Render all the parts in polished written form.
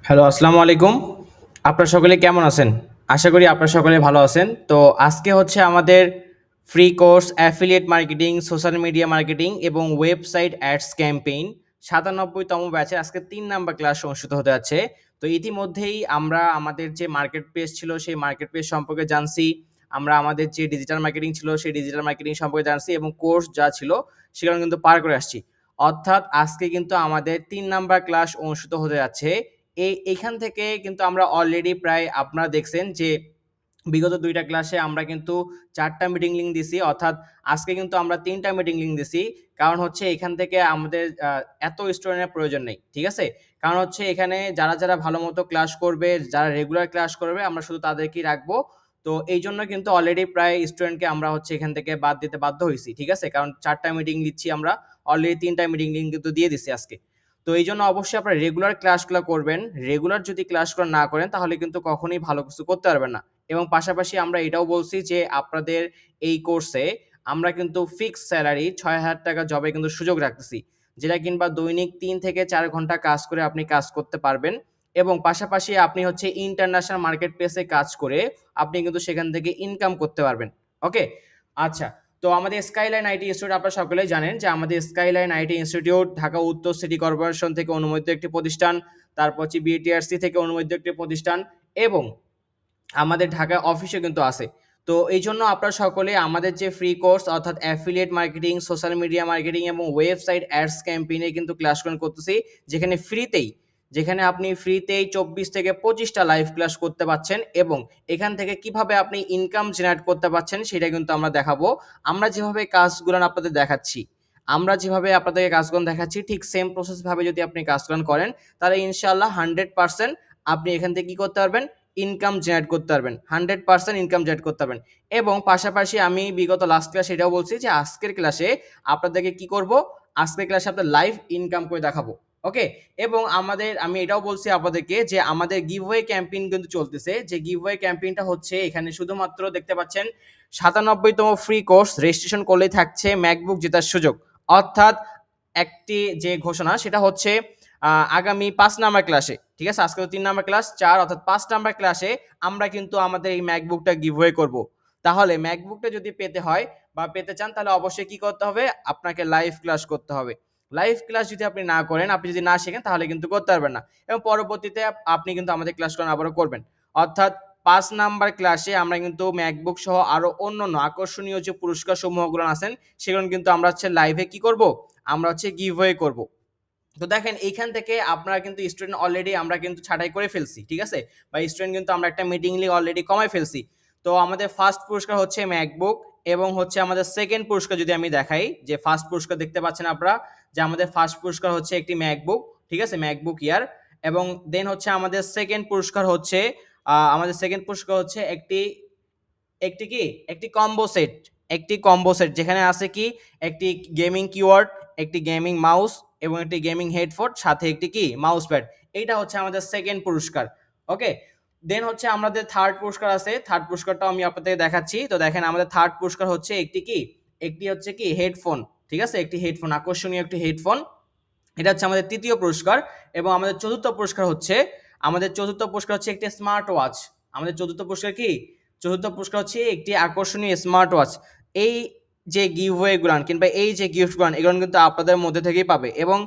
Hello, আসসালামু আলাইকুম। আপনারা সকলে কেমন আছেন? আশা করি আপনারা সকলে ভালো আছেন। তো আজকে হচ্ছে আমাদের free course affiliate marketing, social media marketing এবং ওয়েবসাইট অ্যাডস ক্যাম্পেইন ৯৭ তম ব্যাচে আজকে ৩ নাম্বার ক্লাস অনুষ্ঠিত হতে যাচ্ছে। তো ইতিমধ্যেই আমরা আমাদের যে মার্কেট প্লেস ছিল সেই মার্কেট প্লেস সম্পর্কে জানছি। আমরা আমাদের যে ডিজিটাল মার্কেটিং ছিল সেই ডিজিটাল মার্কেটিং সম্পর্কে জানছি এবং কোর্স যা ছিল সেগুলো কিন্তু পার করে আসছি। অর্থাৎ আজকে কিন্তু আমাদের ৩ নাম্বার ক্লাস অনুষ্ঠিত হতে যাচ্ছে। এইখান থেকে কিন্তু আমরা অলরেডি প্রায় আপনারা দেখছেন যে বিগত ২ টা ক্লাসে আমরা কিন্তু ৪ টা মিটিং লিংক দিছি। অর্থাৎ আজকে কিন্তু আমরা ৩ টা মিটিং লিংক দিছি। কারণ হচ্ছে এখান থেকে আমাদের এত স্টুডেন্টের প্রয়োজন নেই। ঠিক আছে? কারণ হচ্ছে এখানে যারা ভালোমতো ক্লাস করবে, যারা রেগুলার ক্লাস করবে আমরা শুধু তাদেরকেই রাখবো। তো এইজন্য কিন্তু অলরেডি প্রায় স্টুডেন্টকে আমরা হচ্ছে এখান থেকে বাদ দিতে বাধ্য হইছি। ঠিক আছে? কারণ ৪ টা মিটিং দিচ্ছি আমরা। অলরেডি ৩ টা মিটিং লিংক কিন্তু দিয়ে দিছি আজকে। তো এইজন্য অবশ্যই আপনারা রেগুলার ক্লাসগুলা করবেন। রেগুলার যদি ক্লাসগুলো না করেন তাহলে কিন্তু কখনোই ভালো কিছু করতে পারবেন না। এবং পাশাপাশি আমরা এটাও বলছি যে আপনাদের এই কোর্সে আমরা কিন্তু ফিক্সড স্যালারি ৳৬,০০০ জবে কিন্তু সুযোগ রাখতেছি। যেটা কিংবা দৈনিক ৩ থেকে ৪ ঘন্টা কাজ করে আপনি কাজ করতে পারবেন এবং পাশাপাশি আপনি হচ্ছে ইন্টারন্যাশনাল মার্কেট প্লেসে কাজ করে আপনি কিন্তু সেখান থেকে ইনকাম করতে পারবেন। ওকে? আচ্ছা। তো আমাদের স্কাইলাইন আইটি ইনস্টিটিউট আপনারা সকলেই জানেন যে আমাদের স্কাইলাইন আইটি ইনস্টিটিউট ঢাকা উত্তর সিটি কর্পোরেশন থেকে অনুমোদিত একটি প্রতিষ্ঠান। তারপর হচ্ছে বিটিআরসি থেকে অনুমোদিত একটি প্রতিষ্ঠান এবং আমাদের ঢাকায় অফিসও কিন্তু আছে। তো এইজন্য আপনারা সকলে আমাদের যে ফ্রি কোর্স অর্থাৎ affiliate marketing, social media marketing এবং ওয়েবসাইট অ্যাডস ক্যাম্পেইন এর কিন্তু ক্লাসগুলো করতেছি। যেখানে যেখানে আপনি ফ্রিতেই ২৪ থেকে ২৫ টা লাইভ ক্লাস করতে পারছেন এবং এখান থেকে কিভাবে আপনি ইনকাম জেনারেট করতে পারছেন সেটা কিন্তু আমরা দেখাবো। আমরা যেভাবে কাজগুলান আপনাদের দেখাচ্ছি, আমরা যেভাবে আপনাদেরকে কাজগুলো দেখাচ্ছি ঠিক সেম প্রসেস ভাবে যদি আপনি কাজগুলান করেন তাহলে ইনশাআল্লাহ 100% আপনি এখান থেকে কি করতে পারবেন? ইনকাম জেনারেট করতে পারবেন। 100% ইনকাম জেনারেট করতে পারবেন। এবং পাশাপাশি আমি বিগত লাস্ট ক্লাসে এটাও বলছি যে আজকের ক্লাসে আপনাদেরকে কি করব? আজকের ক্লাসে আপনাদের লাইভ ইনকাম করে দেখাবো। ওকে? এবং আমি এটাও বলছি আপনাদেরকে যে আমাদের গিভওয়ে ক্যাম্পেইন কিন্তু চলতেছে। যে গিভওয়ে ক্যাম্পেইনটা হচ্ছে এখানে শুধুমাত্র দেখতে পাচ্ছেন ৯৭ তম ফ্রি কোর্স রেজিস্ট্রেশন করলেই থাকছে ম্যাকবুক জেতার সুযোগ। অর্থাৎ একটি যে ঘোষণা সেটা হচ্ছে আগামী ৫ নাম্বার ক্লাসে, ঠিক আছে? আজকে তো ৩ নাম্বার ক্লাস, ৪ অর্থাৎ ৫ নাম্বার ক্লাসে আমরা কিন্তু আমাদের এই ম্যাকবুকটা গিভওয়ে করব। তাহলে ম্যাকবুকটা যদি পেতে হয় বা পেতে চান তাহলে অবশ্যই কি করতে হবে? আপনাকে লাইভ ক্লাস করতে হবে। লাইভ ক্লাস যদি আপনি না করেন, আপনি যদি না শেখেন তাহলে কিন্তু করতে পারবেন না। এবং পরবর্তীতে আপনি কিন্তু আমাদের ক্লাসগুলো আবারও করবেন। অর্থাৎ ৫ নাম্বার ক্লাসে আমরা কিন্তু ম্যাকবুক সহ আরো অন্যান্য আকর্ষণীয় যে পুরস্কার সমূহগুলো আছেন সেগুলো কিন্তু আমরা হচ্ছে লাইভে কি করব? আমরা হচ্ছে গিভওয়ে করব। তো দেখেন এইখান থেকে আপনারা কিন্তু স্টুডেন্ট অলরেডি আমরা কিন্তু ছাঁটাই করে ফেলছি। ঠিক আছে? বা স্টুডেন্ট কিন্তু আমরা একটা মিটিং লিয়ে অলরেডি কমায় ফেলছি। তো আমাদের ফার্স্ট পুরস্কার হচ্ছে ম্যাকবুক এবং হচ্ছে আমাদের সেকেন্ড পুরস্কার যদি আমি দেখাই যে ফার্স্ট পুরস্কার দেখতে পাচ্ছেন আপনারা যে আমাদের ফার্স্ট পুরস্কার হচ্ছে একটি ম্যাকবুক। ঠিক আছে? ম্যাকবুক এয়ার এবং দেন হচ্ছে আমাদের সেকেন্ড পুরস্কার হচ্ছে একটি একটি কি? একটি কম্বো সেট। একটি কম্বো সেট যেখানে আছে কি? একটি গেমিং কিওয়ার্ড, একটি গেমিং মাউস এবং একটি গেমিং হেডফোন সাথে একটি কি? Mouse pad. এইটা হচ্ছে আমাদের সেকেন্ড পুরস্কার। ওকে? দেন হচ্ছে আমাদের থার্ড পুরস্কার আছে। থার্ড পুরস্কারটাও আমি আপনাদেরকে দেখাচ্ছি। তো দেখেন আমাদের থার্ড পুরস্কার হচ্ছে একটি কি? একটি হচ্ছে কি? হেডফোন। ঠিক আছে? একটি হেডফোন, আকর্ষণীয় একটি হেডফোন। এটা হচ্ছে আমাদের তৃতীয় পুরস্কার এবং আমাদের চতুর্থ পুরস্কার হচ্ছে একটি স্মার্ট ওয়াচ। আমাদের চতুর্থ পুরস্কার কি? চতুর্থ পুরস্কার হচ্ছে একটি আকর্ষণীয় স্মার্ট ওয়াচ। এই যে গিভওয়ে গুলান কিংবা এই যে গিফট গুলান এগুলো কিন্তু আপনাদের মধ্যে থেকেই পাবে এবং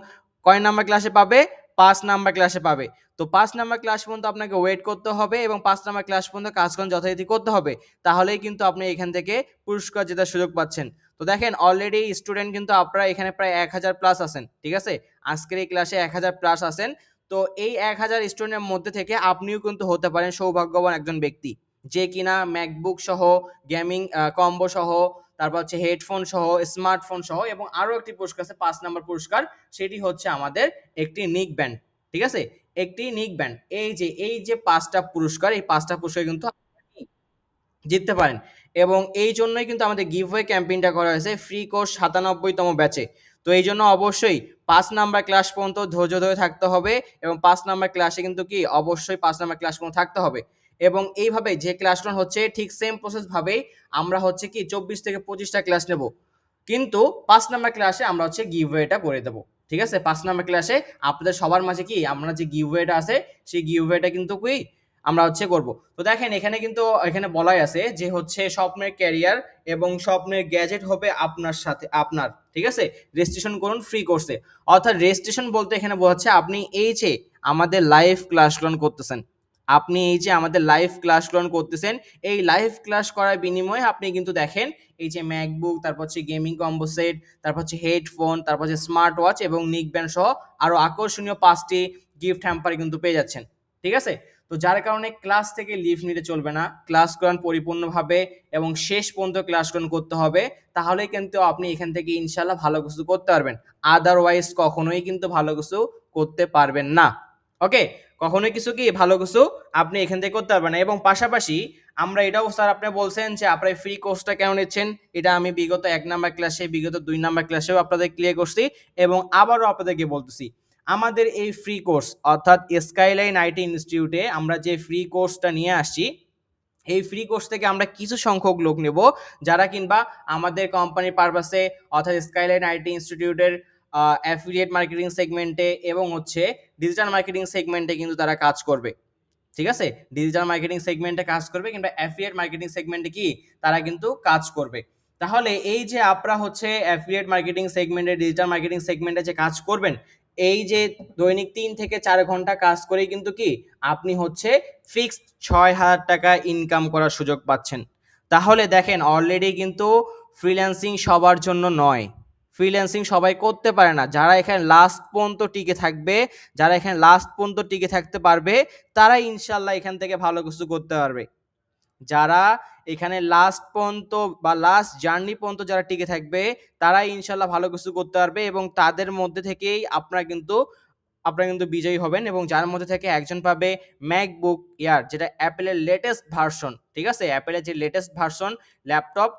কয় নাম্বার ক্লাসে পাবে? ৫ নাম্বার ক্লাসে পাবে। তো ৫ নাম্বার ক্লাস পর্যন্ত আপনাকে ওয়েট করতে হবে এবং ৫ নাম্বার ক্লাস পর্যন্ত কাজকাম যথারীতি করতে হবে। তাহলেই কিন্তু আপনি এখান থেকে পুরস্কার জেতার সুযোগ পাচ্ছেন। তো দেখেন অলরেডি স্টুডেন্ট কিন্তু আপনারা এখানে প্রায় ১,০০০ প্লাস আছেন। ঠিক আছে? আজকের এই ক্লাসে ১,০০০ প্লাস আছেন। তো এই ১,০০০ স্টুডেন্টের মধ্যে থেকে আপনিও কিন্তু হতে পারেন সৌভাগ্যবান একজন ব্যক্তি। যে কিনা ম্যাকবুক সহ, গেমিং কম্বো সহ, তারপর হচ্ছে হেডফোন সহ, স্মার্টফোন সহ এবং আরো একটি পুরস্কার আছে ৫ নাম্বার পুরস্কার। সেটি হচ্ছে আমাদের একটি নিক ব্যান্ড। ঠিক আছে? একটি নিক ব্যান্ড। এই যে ৫ টা পুরস্কার, এই ৫ টা পুরস্কার কিন্তু আপনি জিততে পারেন এবং এই জন্যই কিন্তু আমাদের গিভওয়ে ক্যাম্পেইনটা করা হয়েছে ফ্রি কোর্স ৯৭ তম ব্যাচে। তো এইজন্য অবশ্যই ৫ নাম্বার ক্লাস পর্যন্ত ধৈর্য ধরে থাকতে হবে এবং ৫ নাম্বার ক্লাসে কিন্তু কি অবশ্যই ৫ নাম্বার ক্লাস পর্যন্ত থাকতে হবে এবং এইভাবে যে ক্লাসটা হচ্ছে ঠিক সেম প্রসেস ভাবেই আমরা হচ্ছে কি ২৪ থেকে ২৫ টা ক্লাস নেব। কিন্তু ৫ নাম্বার ক্লাসে আমরা হচ্ছে গিভওয়েটা করে দেব। ঠিক আছে, 5 নাম্বার ক্লাসে আপনাদের সবার মাঝে কি আমরা যে গিভওয়েটা আছে সেই গিভওয়েটা কিন্তু কি আমরা হচ্ছে করব। তো দেখেন এখানে কিন্তু এখানে বলাই আছে যে হচ্ছে স্বপ্নের ক্যারিয়ার এবং স্বপ্নের গ্যাজেট হবে আপনার সাথে আপনার, ঠিক আছে। রেজিস্ট্রেশন করুন ফ্রি কোর্সে। অর্থাৎ রেজিস্ট্রেশন বলতে এখানে বোঝাচ্ছে আপনি এই যে আমাদের লাইভ ক্লাসগুলো করতেছেন, আপনি এই যে আমাদের লাইভ ক্লাসগুলো করতেছেন, এই লাইভ ক্লাস করার বিনিময়ে আপনি কিন্তু দেখেন এই যে ম্যাকবুক, তারপর হচ্ছে গেমিং কম্বো সেট, তারপর হচ্ছে হেডফোন, তারপর হচ্ছে স্মার্ট ওয়াচ এবং নিক ব্যান্ড সহ আরো আকর্ষণীয় 5টি গিফট হ্যাম্পার কিন্তু পেয়ে যাচ্ছেন, ঠিক আছে। তো যার কারণে ক্লাস থেকে লিভ নিতে চলবে না, ক্লাস করান পরিপূর্ণভাবে এবং শেষ পর্যন্ত ক্লাস করতে হবে, তাহলে কিন্তু আপনি এখান থেকে ইনশাল্লাহ ভালো কিছু করতে পারবেন। আদারওয়াইজ কখনোই কিন্তু ভালো কিছু করতে পারবেন না। ওকে, কখনোই কিছু কি ভালো কিছু আপনি এখান থেকে করতে পারবেন না। এবং পাশাপাশি আমরা এটাও স্যার আপনি বলছেন যে আপনার ফ্রি কোর্সটা কেন নিচ্ছেন, এটা আমি বিগত 1 নাম্বার ক্লাসে বিগত 2 নাম্বার ক্লাসেও আপনাদের ক্লিয়ার করছি এবং আবারও আপনাদেরকে বলতেছি, আমাদের এই ফ্রি কোর্স অর্থাৎ স্কাইলাইন আইটি ইনস্টিটিউটে আমরা যে ফ্রি কোর্সটা নিয়ে আসছি, এই ফ্রি কোর্স থেকে আমরা কিছু সংখ্যক লোক নেব যারা কিংবা আমাদের কোম্পানির পারপাসে অর্থাৎ স্কাইলাইন আইটি ইনস্টিটিউটের অ্যাফিলিয়েট মার্কেটিং সেগমেন্টে এবং হচ্ছে ডিজিটাল মার্কেটিং সেগমেন্টে কিন্তু তারা কাজ করবে, ঠিক আছে। ডিজিটাল মার্কেটিং সেগমেন্টে কাজ করবে কিংবা অ্যাফিলিয়েট মার্কেটিং সেগমেন্টে কি তারা কিন্তু কাজ করবে। তাহলে এই যে আপনারা হচ্ছে অ্যাফিলিয়েট মার্কেটিং সেগমেন্টে ডিজিটাল মার্কেটিং সেগমেন্টে যে কাজ করবেন, এই যে দৈনিক 3 থেকে 4 ঘন্টা কাজ করেই কিন্তু কি আপনি হচ্ছে ফিক্সড 6,000 টাকা ইনকাম করার সুযোগ পাচ্ছেন। তাহলে দেখেন অলরেডি কিন্তু ফ্রিল্যান্সিং সবার জন্য নয়, ফ্রিল্যান্সিং সবাই করতে পারে না। যারা এখানে লাস্ট পর্যন্ত টিকে থাকবে, যারা এখানে লাস্ট পর্যন্ত টিকে থাকতে পারবে, তারা ইনশাল্লাহ এখান থেকে ভালো কিছু করতে পারবে। যারা এখানে লাস্ট পর্যন্ত বা লাস্ট জার্নি পর্যন্ত যারা টিকে থাকবে, তারা ইনশাল্লাহ ভালো কিছু করতে পারবে এবং তাদের মধ্যে থেকেই আপনারা কিন্তু বিজয়ী হবেন এবং যার মধ্যে থেকে একজন পাবে ম্যাকবুক এয়ার, যেটা অ্যাপেলের লেটেস্ট ভার্সন, ঠিক আছে। অ্যাপেলের যে latest version laptop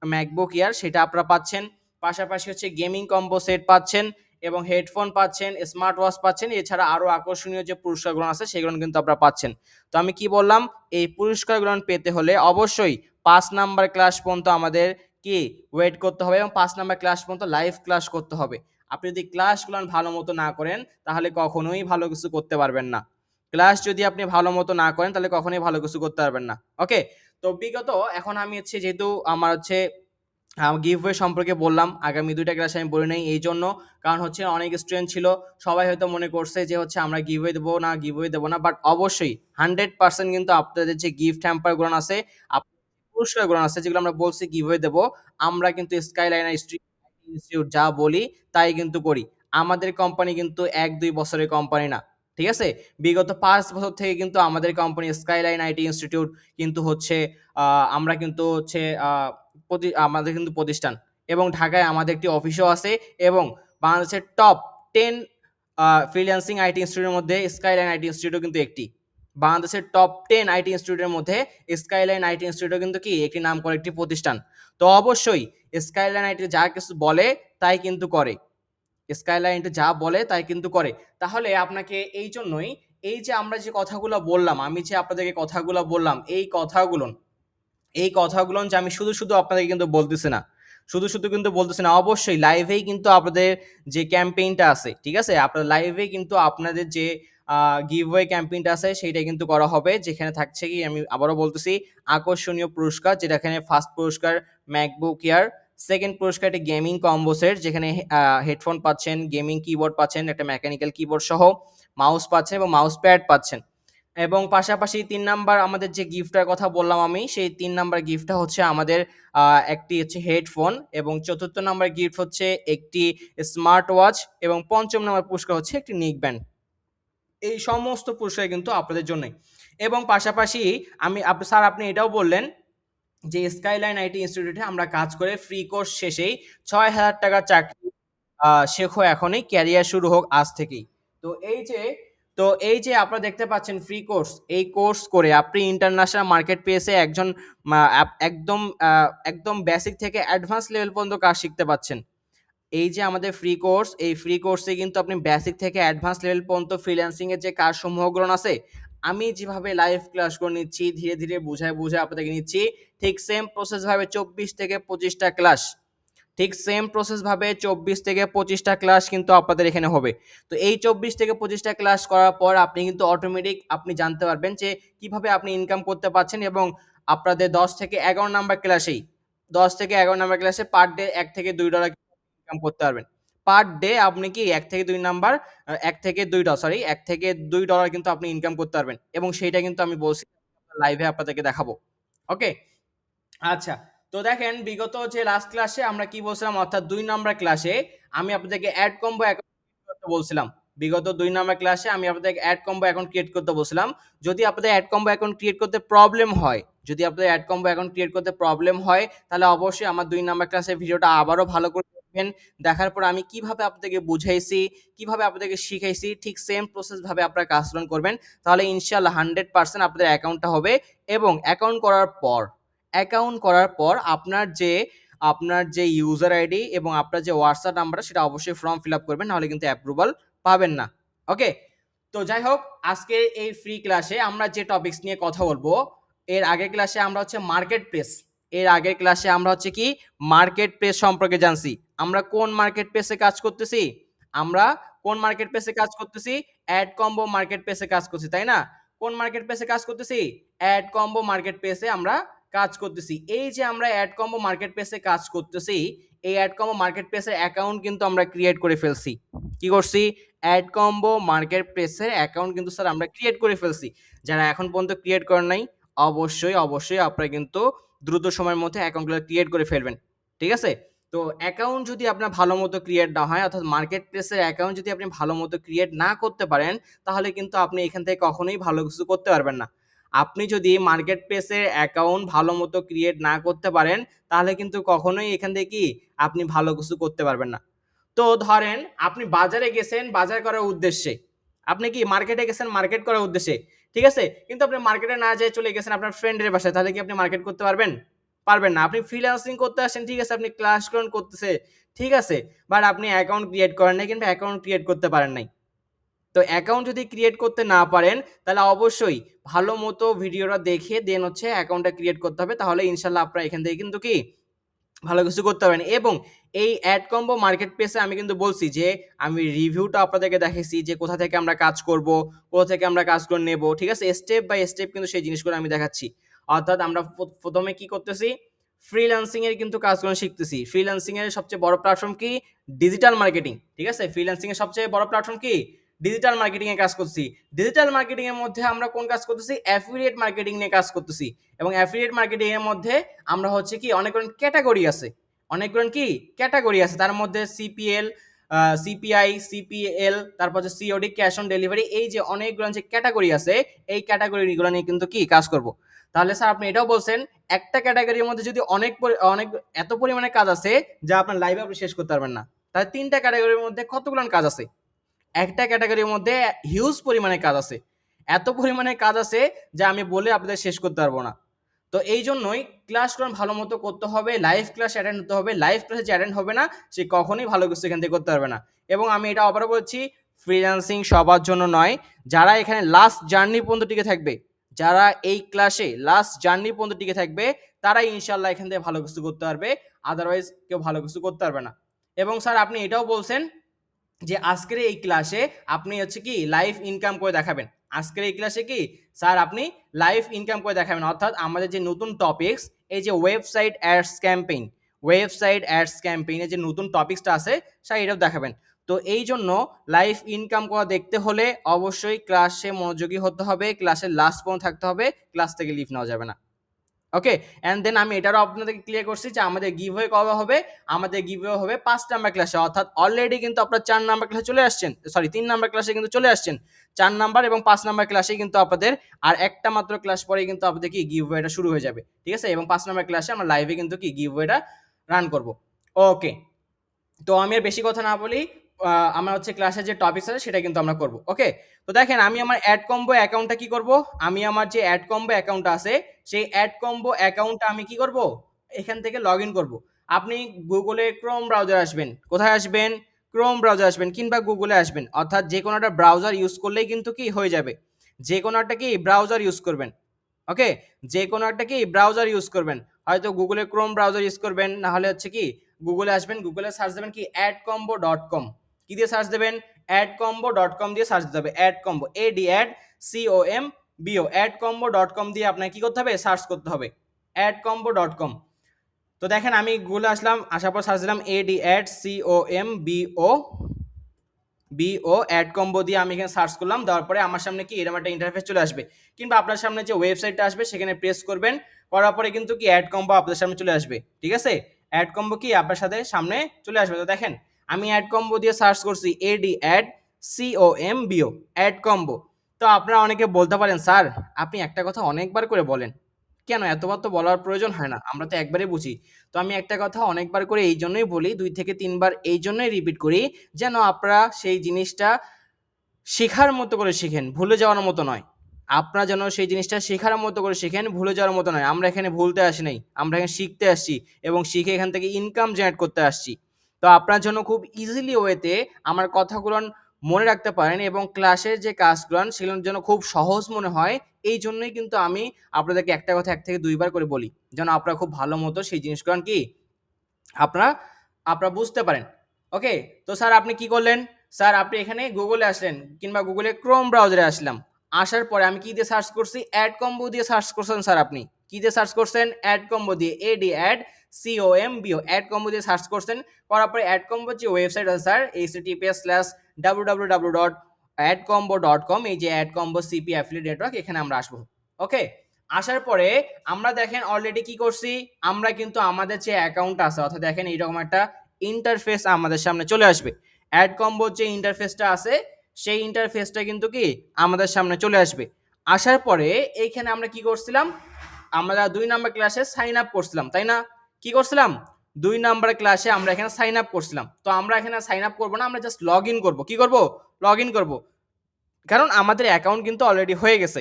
MacBook air সেটা আপনারা পাচ্ছেন। পাশাপাশি হচ্ছে গেমিং কম্বো সেট পাচ্ছেন এবং হেডফোন পাচ্ছেন, স্মার্ট ওয়াচ পাচ্ছেন, এছাড়া আরও আকর্ষণীয় যে পুরস্কারগুলো আছে সেগুলো কিন্তু আপনারা পাচ্ছেন। তো আমি কি বললাম, এই পুরস্কারগুলো পেতে হলে অবশ্যই 5 নাম্বার ক্লাস পর্যন্ত আমাদের কি ওয়েট করতে হবে এবং 5 নাম্বার ক্লাস পর্যন্ত লাইভ ক্লাস করতে হবে। আপনি যদি ক্লাসগুলো ভালো মতো না করেন তাহলে কখনোই ভালো কিছু করতে পারবেন না। ক্লাস যদি আপনি ভালো মতো না করেন তাহলে কখনোই ভালো কিছু করতে পারবেন না। ওকে, তো বিগত এখন আমি হচ্ছে যেহেতু আমার হচ্ছে গিভওয়ে সম্পর্কে বললাম, আগামী 2টা ক্লাসে আমি বলি নাই এই জন্য, কারণ হচ্ছে অনেক স্টুডেন্ট ছিল, সবাই হয়তো মনে করছে যে হচ্ছে আমরা গিভওয়ে দেবো না, বাট অবশ্যই 100% কিন্তু আপনাদের যে গিফট হ্যাম্পারগুলো আছে, পুরস্কারগুলো আছে যেগুলো আমরা বলছি গিভওয়ে দেবো, আমরা কিন্তু স্কাইলাইন ইনস্টিটিউট যা বলি তাই কিন্তু করি। আমাদের কোম্পানি কিন্তু 1-2 বছরের কোম্পানি না, ঠিক আছে। বিগত 5 বছর থেকে কিন্তু আমাদের কোম্পানি স্কাইলাইন আইটি ইনস্টিটিউট কিন্তু হচ্ছে আমরা কিন্তু হচ্ছে আমাদের কিন্তু প্রতিষ্ঠান এবং ঢাকায় আমাদের একটি অফিসও আছে এবং বাংলাদেশের টপ 10 ফ্রিল্যান্সিং আইটি ইনস্টিটিউটের মধ্যে স্কাইলাইন আইটি ইনস্টিটিউটও কিন্তু একটি। বাংলাদেশের টপ 10 আইটি ইনস্টিটিউটের মধ্যে স্কাইলাইন আইটি ইনস্টিটিউটও কিন্তু কি একটি নাম করা একটি প্রতিষ্ঠান। তো অবশ্যই স্কাইলাইন আইটি যা কিছু বলে তাই কিন্তু করে, স্কাইলাইন যা বলে তাই কিন্তু করে। তাহলে আপনাকে এই জন্যই এই যে আমরা যে কথাগুলো বললাম, আমি যে আপনাদেরকে কথাগুলো বললাম, এই কথাগুলো যে আমি শুধু আপনাদেরকে কিন্তু বলতেছি না, শুধু কিন্তু বলতেছি না, অবশ্যই লাইভেই কিন্তু আপনাদের যে ক্যাম্পেইনটা আছে, ঠিক আছে, আপনার লাইভে কিন্তু আপনাদের যে গিভওয়ে ক্যাম্পেইনটা আছে সেইটা কিন্তু করা হবে, যেখানে থাকছে কি আমি আবারও বলতেছি আকর্ষণীয় পুরস্কার, যেটা এখানে ফার্স্ট পুরস্কার ম্যাকবুক এয়ার, সেকেন্ড পুরস্কার একটি গেমিং কম্বো সেট যেখানে হেডফোন পাচ্ছেন, গেমিং কিবোর্ড পাচ্ছেন, একটা মেকানিক্যাল কিবোর্ড সহ মাউস পাচ্ছেন এবং মাউস প্যাড পাচ্ছেন। এবং পাশাপাশি 3 নাম্বার আমাদের যে গিফটটার কথা বললাম আমি, সেই 3 নাম্বার গিফটটা হচ্ছে আমাদের একটি হচ্ছে হেডফোন এবং 4র্থ নাম্বার গিফট হচ্ছে একটি স্মার্ট ওয়াচ এবং 5ম নাম্বার পুরস্কার হচ্ছে একটি নেক ব্যান্ড। এই সমস্ত পুরস্কার কিন্তু আপনাদের জন্যই। এবং পাশাপাশি স্যার আপনি এটাও বললেন যে স্কাইলাইন আইটি ইনস্টিটিউটে আমরা কাজ করে ফ্রি কোর্স শেষেই 6,000 টাকার চাকরি শেখো এখনই, ক্যারিয়ার শুরু হোক আজ থেকেই। তো এই যে আপনারা দেখতে পাচ্ছেন ফ্রি কোর্স, এই কোর্স করে আপনি ইন্টারন্যাশনাল মার্কেট প্লেসে একদম বেসিক থেকে অ্যাডভান্স লেভেল পর্যন্ত কাজ শিখতে পাচ্ছেন। এই যে আমাদের ফ্রি কোর্স, এই ফ্রি কোর্সে কিন্তু আপনি বেসিক থেকে অ্যাডভান্স লেভেল পর্যন্ত ফ্রিল্যান্সিং এর যে কাজসমূহগুলো আছে, আমি যেভাবে লাইভ ক্লাস করে নিচ্ছি, ধীরে ধীরে বুঝায় আপনাদেরকে নিচ্ছি, ঠিক সেম প্রসেস ভাবে 24 থেকে 25টা ক্লাস ঠিক সেম প্রসেস ভাবে 24 থেকে 25টা ক্লাস কিন্তু আপনাদের এখানে হবে। তো এই 24 থেকে 25টা ক্লাস করার পর আপনি কিন্তু অটোমেটিক আপনি জানতে পারবেন যে কিভাবে আপনি ইনকাম করতে পারছেন, এবং আপনাদের 10 থেকে 11 নাম্বার ক্লাসেই 10 থেকে 11 নাম্বার ক্লাসে পার ডে $1 থেকে $2 ইনকাম করতে পারবেন। পার ডে আপনি কি 1 থেকে 2 নাম্বার 1 থেকে 2 সরি $1 থেকে $2 কিন্তু আপনি ইনকাম করতে পারবেন, এবং সেইটা কিন্তু আমি বলছি লাইভে আপনাদেরকে দেখাবো। ওকে, আচ্ছা। তো দেখেন বিগত যে লাস্ট ক্লাসে আমরা কি বলছিলাম, অর্থাৎ 2 নাম্বার ক্লাসে আমি আপনাদেরকে অ্যাড কম্বো অ্যাকাউন্ট করতে বলছিলাম। বিগত 2 নাম্বার ক্লাসে আমি আপনাদেরকে অ্যাড কম্বো অ্যাকাউন্ট ক্রিয়েট করতে বলছিলাম। যদি আপনাদের অ্যাড কম্বো অ্যাকাউন্ট ক্রিয়েট করতে প্রবলেম হয়, যদি আপনাদের অ্যাড কম্বো অ্যাকাউন্ট ক্রিয়েট করতে প্রবলেম হয়, তাহলে অবশ্যই আমার 2 নাম্বার ক্লাসের ভিডিওটা আবারও ভালো করে দেখবেন। দেখার পর আমি কিভাবে আপনাদেরকে বুঝাইছি, কিভাবে আপনাদেরকে শিখাইছি, ঠিক সেম প্রসেস ভাবে আপনারা কাজ করবেন। তাহলে ইনশাআল্লাহ 100% আপনাদের অ্যাকাউন্টটা হবে। এবং অ্যাকাউন্ট করার পর আপনার যে ইউজার আইডি এবং আপনার যে হোয়াটসঅ্যাপ নাম্বার সেটা অবশ্যই ফর্ম ফিল আপ করবেন, নাহলে কিন্তু অ্যাপ্রুভাল পাবেন না। ওকে, তো যাই হোক, আজকে এই ফ্রি ক্লাসে আমরা যে টপিকস নিয়ে কথা বলবো, এর আগের ক্লাসে আমরা হচ্ছে মার্কেট প্লেস, এর আগের ক্লাসে আমরা হচ্ছে কি মার্কেট প্লেস সম্পর্কে জানছি। আমরা কোন মার্কেট প্লেসে কাজ করতেছি, আমরা কোন মার্কেট প্লেসে কাজ করতেছি, অ্যাড কম্বো মার্কেট প্লেসে কাজ করছি, তাই না? কোন মার্কেট প্লেসে কাজ করতেছি, অ্যাড কম্বো মার্কেট প্লেসে আমরা কাজ করতেছি। এই যে আমরা অ্যাড কম্বো মার্কেট প্লেসে কাজ করতেছি, এই অ্যাড কম্বো মার্কেট প্লেসের অ্যাকাউন্ট কিন্তু আমরা ক্রিয়েট করে ফেলছি। কি করছি, অ্যাড কম্বো মার্কেট প্লেসের অ্যাকাউন্ট কিন্তু স্যার আমরা ক্রিয়েট করে ফেলছি। যারা এখন পর্যন্ত ক্রিয়েট করেন নাই, অবশ্যই আপনারা কিন্তু দ্রুত সময়ের মধ্যে অ্যাকাউন্টগুলো ক্রিয়েট করে ফেলবেন। ঠিক আছে? তো অ্যাকাউন্ট যদি আপনার ভালো মতো ক্রিয়েট না হয়, অর্থাৎ মার্কেট প্লেসের অ্যাকাউন্ট যদি আপনি ভালো মতো ক্রিয়েট না করতে পারেন, তাহলে কিন্তু আপনি এখান থেকে কখনোই ভালো কিছু করতে পারবেন না। আপনি যদি মার্কেট প্লেসের অ্যাকাউন্ট ভালো মতো ক্রিয়েট না করতে পারেন, তাহলে কিন্তু কখনোই এখান থেকে কি আপনি ভালো কিছু করতে পারবেন না। তো ধরেন আপনি বাজারে গেছেন বাজার করার উদ্দেশ্যে, আপনি কি মার্কেটে গেছেন মার্কেট করার উদ্দেশ্যে, ঠিক আছে? কিন্তু আপনি মার্কেটে না যেয়ে চলে গেছেন আপনার ফ্রেন্ডের বাসায়, তাহলে কি আপনি মার্কেট করতে পারবেন? পারবেন না। আপনি ফ্রিল্যান্সিং করতে আসেন, ঠিক আছে, আপনি ক্লাস করতেছে, ঠিক আছে, বাট আপনি অ্যাকাউন্ট ক্রিয়েট করেন নাই, কিংবা অ্যাকাউন্ট ক্রিয়েট করতে পারেন নাই। তো অ্যাকাউন্ট যদি ক্রিয়েট করতে না পারেন, তাহলে অবশ্যই ভালো মতো ভিডিওটা দেখে দেন হচ্ছে অ্যাকাউন্টটা ক্রিয়েট করতে হবে। তাহলে ইনশাল্লাহ আপনারা এখান থেকে কিন্তু কি ভালো কিছু করতে পারবেন। এবং এই অ্যাড কম্বো মার্কেট প্লেসে আমি কিন্তু বলছি যে আমি রিভিউটা আপনাদেরকে দেখাইছি যে কোথা থেকে আমরা কাজ করব, কোথা থেকে আমরা কাজগুলো নেব, ঠিক আছে? স্টেপ বাই স্টেপ কিন্তু সেই জিনিসগুলো আমি দেখাচ্ছি। অর্থাৎ আমরা প্রথমে কি করতেছি, ফ্রিল্যান্সিং এর কিন্তু কাজগুলো শিখতেছি। ফ্রিল্যান্সিং এর সবচেয়ে বড় প্ল্যাটফর্ম কি, ডিজিটাল মার্কেটিং, ঠিক আছে? ফ্রিল্যান্সিং এর সবচেয়ে বড় প্ল্যাটফর্ম কি, ডিজিটাল মার্কেটিং এ কাজ করছি। ডিজিটাল মার্কেটিং এর মধ্যে আমরা কোন কাজ করতেছি, অ্যাফিলিয়েট মার্কেটিং নিয়ে কাজ করতেছি। এবং অ্যাফিলিয়েট মার্কেটিং এর মধ্যে আমরা হচ্ছে কি অনেকগুলো ক্যাটাগরি আছে, অনেকগুলো কি ক্যাটাগরি আছে, তার মধ্যে সিপিএল, সিপিআই, সিপিএল, তারপর হচ্ছে সিওডি, ক্যাশ অন ডেলিভারি, এই যে অনেকগুলো যে ক্যাটাগরি আছে, এই ক্যাটাগরিগুলো নিয়ে কিন্তু কি কাজ করব। তাহলে স্যার আপনি এটাও বলছেন একটা ক্যাটাগরির মধ্যে যদি অনেক এত পরিমাণে কাজ আছে যা আপনার লাইভে আপনি শেষ করতে পারবেন না, তাহলে তিনটা ক্যাটাগরির মধ্যে কতগুলো কাজ আছে, একটা ক্যাটাগরির মধ্যে হিউজ পরিমাণে কাজ আছে, এত পরিমাণে কাজ আছে যা আমি বলে আপনাদের শেষ করতে পারবো না। তো এই জন্যই ক্লাসগুলো ভালো মতো করতে হবে, লাইভ ক্লাস অ্যাটেন্ড হতে হবে। লাইভ ক্লাসে যে অ্যাটেন্ড হবে না, সে কখনোই ভালো কিছু এখান থেকে করতে পারবে না। এবং আমি এটা আবারও বলছি, ফ্রিল্যান্সিং সবার জন্য নয়। যারা এখানে লাস্ট জার্নি পর্যন্ত টিকে থাকবে, যারা এই ক্লাসে লাস্ট জার্নি পর্যন্ত টিকে থাকবে, তারাই ইনশাল্লাহ এখান থেকে ভালো কিছু করতে পারবে, আদারওয়াইজ কেউ ভালো কিছু করতে পারবে না। এবং স্যার আপনি এটাও বলছেন যে আজকের এই ক্লাসে আপনি হচ্ছে কি লাইভ ইনকাম করে দেখাবেন। আজকের এই ক্লাসে কি স্যার আপনি লাইভ ইনকাম করে দেখাবেন, অর্থাৎ আমাদের যে নতুন টপিকস, এই যে ওয়েবসাইট অ্যাডস ক্যাম্পেইনের যে নতুন টপিকসটা আছে স্যার এটাও দেখাবেন। তো এই জন্য লাইভ ইনকাম করা দেখতে হলে অবশ্যই ক্লাসে মনোযোগী হতে হবে, ক্লাসের লাস্ট পর্যন্ত থাকতে হবে, ক্লাস থেকে লিভ নেওয়া যাবে না। ওকে, অ্যান্ড দেন আমি এটারও আপনাদেরকে ক্লিয়ার করছি যে আমাদের গিভওয়ে কবে হবে। আমাদের গিভওয়ে হবে 5 নাম্বার ক্লাসে, অর্থাৎ অলরেডি কিন্তু আপনারা 4 নাম্বার ক্লাসে চলে আসছেন, সরি 3 নাম্বার ক্লাসে কিন্তু চলে আসছেন। 4 নাম্বার এবং 5 নাম্বার ক্লাসে কিন্তু আপনাদের আর একটা মাত্র ক্লাস পরেই কিন্তু আপনাদের কি গিভওয়েটা শুরু হয়ে যাবে, ঠিক আছে? এবং 5 নাম্বার ক্লাসে আমরা লাইভে কিন্তু কি গিভওয়েটা রান করব। ওকে, তো আমি আর বেশি কথা না বলি, আমরা হচ্ছে ক্লাসের যে টপিকস আছে সেটা কিন্তু আমরা করব। ওকে, তো দেখেন আমি আমার অ্যাড কম্বো অ্যাকাউন্টটা কি করব, আমি আমার যে অ্যাড কম্বো অ্যাকাউন্ট আছে সেই অ্যাড কম্বো অ্যাকাউন্টটা আমি কি করব, এখান থেকে লগ ইন করবো। আপনি গুগলে ক্রোম ব্রাউজার আসবেন, কোথায় আসবেন, ক্রোম ব্রাউজার আসবেন কিংবা গুগলে আসবেন, অর্থাৎ যে কোনো একটা ব্রাউজার ইউজ করলেই কিন্তু কি হয়ে যাবে, যে কোনো একটা কি ব্রাউজার ইউজ করবেন। ওকে, যে কোনো একটা কি ব্রাউজার ইউজ করবেন, হয়তো গুগলে ক্রোম ব্রাউজার ইউজ করবেন, না হলে হচ্ছে কি গুগলে আসবেন, গুগলে সার্চ দেবেন কি adcombo.com, কি দিয়ে সার্চ দেবেন adcombo.com দিয়ে সার্চ দিতে হবে, adcombo ADCOMBO adcombo.com দিয়ে আপনাকে কি করতে হবে সার্চ করতে হবে adcombo.com। তো দেখেন আমি গুগলে আসলাম, আসার পর সার্চ দিলাম ADCOMBO অ্যাড কম্বো দিয়ে আমি এখানে সার্চ করলাম, দেওয়ার পরে আমার সামনে কি এরকম একটা ইন্টারফেস চলে আসবে, কিংবা আপনার সামনে যে ওয়েবসাইটটা আসবে সেখানে প্রেস করবেন, করার পরে কিন্তু কি অ্যাড কম্বো আপনাদের সামনে চলে আসবে। ঠিক আছে, অ্যাড কম্বো কি আপনার সাথে সামনে চলে আসবে। তো দেখেন আমি অ্যাড কম্বো দিয়ে সার্চ করছি ADCOMBO অ্যাড কম্বো। তো আপনারা অনেকে বলতে পারেন স্যার আপনি একটা কথা অনেকবার করে বলেন, কেন এতবার তো বলার প্রয়োজন হয় না, আমরা তো একবারে বুঝি। তো আমি একটা কথা অনেকবার করে এই জন্যই বলি, 2 থেকে 3 বার এই জন্যই রিপিট করি, যেন আপনারা সেই জিনিসটা শেখার মতো করে শিখেন, ভুলে যাওয়ার মতো নয়। আপনারা যেন সেই জিনিসটা শেখার মতো করে শিখেন, ভুলে যাওয়ার মতো নয়। আমরা এখানে ভুলতে আসি নাই, আমরা এখানে শিখতে আসছি এবং শিখে এখান থেকে ইনকাম জেনারেট করতে আসছি। তো আপনার জন্য খুব ইজিলি ওয়েতে আমার কথাগুলো মনে রাখতে পারেন এবং ক্লাসের যে কাজগুলো সেগুলোর জন্য খুব সহজ মনে হয়, এই জন্যই কিন্তু আমি আপনাদেরকে একটা কথা 1 থেকে 2 বার করে বলি, যেন আপনারা খুব ভালো মতো সেই জিনিসগুলো কি আপনারা আপনারা বুঝতে পারেন। ওকে, তো স্যার আপনি কি করলেন, স্যার আপনি এখানে গুগলে আসলেন কিংবা গুগলে ক্রোম ব্রাউজারে আসলাম, আসার পরে আমি কি দিয়ে সার্চ করছি অ্যাড কম্বো দিয়ে সার্চ করছেন। স্যার আপনি কি দিয়ে সার্চ করছেন অ্যাড কম্বো দিয়ে ADCOMBO অ্যাড কম্বো দিয়ে সার্চ করছেন, করার পরে অ্যাড কম্বো যে ওয়েবসাইট আছে স্যার https://www.adcombo.com, এই যে AdCombo CP affiliate network, এখানে আমরা আসবো। ওকে, আসার পরে আমরা দেখেন অলরেডি কি করছি, আমরা কিন্তু আমাদের যে অ্যাকাউন্ট আছে অর্থাৎ দেখেন এইরকম একটা ইন্টারফেস আমাদের সামনে চলে আসবে। অ্যাড কম্বোর যে ইন্টারফেসটা আছে সেই ইন্টারফেসটা কিন্তু কি আমাদের সামনে চলে আসবে। আসার পরে এইখানে আমরা কি করছিলাম, আমরা 2 নাম্বার ক্লাসে সাইন আপ করছিলাম, তাই না? কি করছিলাম 2 নাম্বার ক্লাসে আমরা এখানে সাইন আপ করছিলাম। তো আমরা এখানে সাইন আপ করবো না, আমরা জাস্ট লগ ইন করবো। কি করবো লগ ইন করবো, কারণ আমাদের অ্যাকাউন্ট কিন্তু অলরেডি হয়ে গেছে।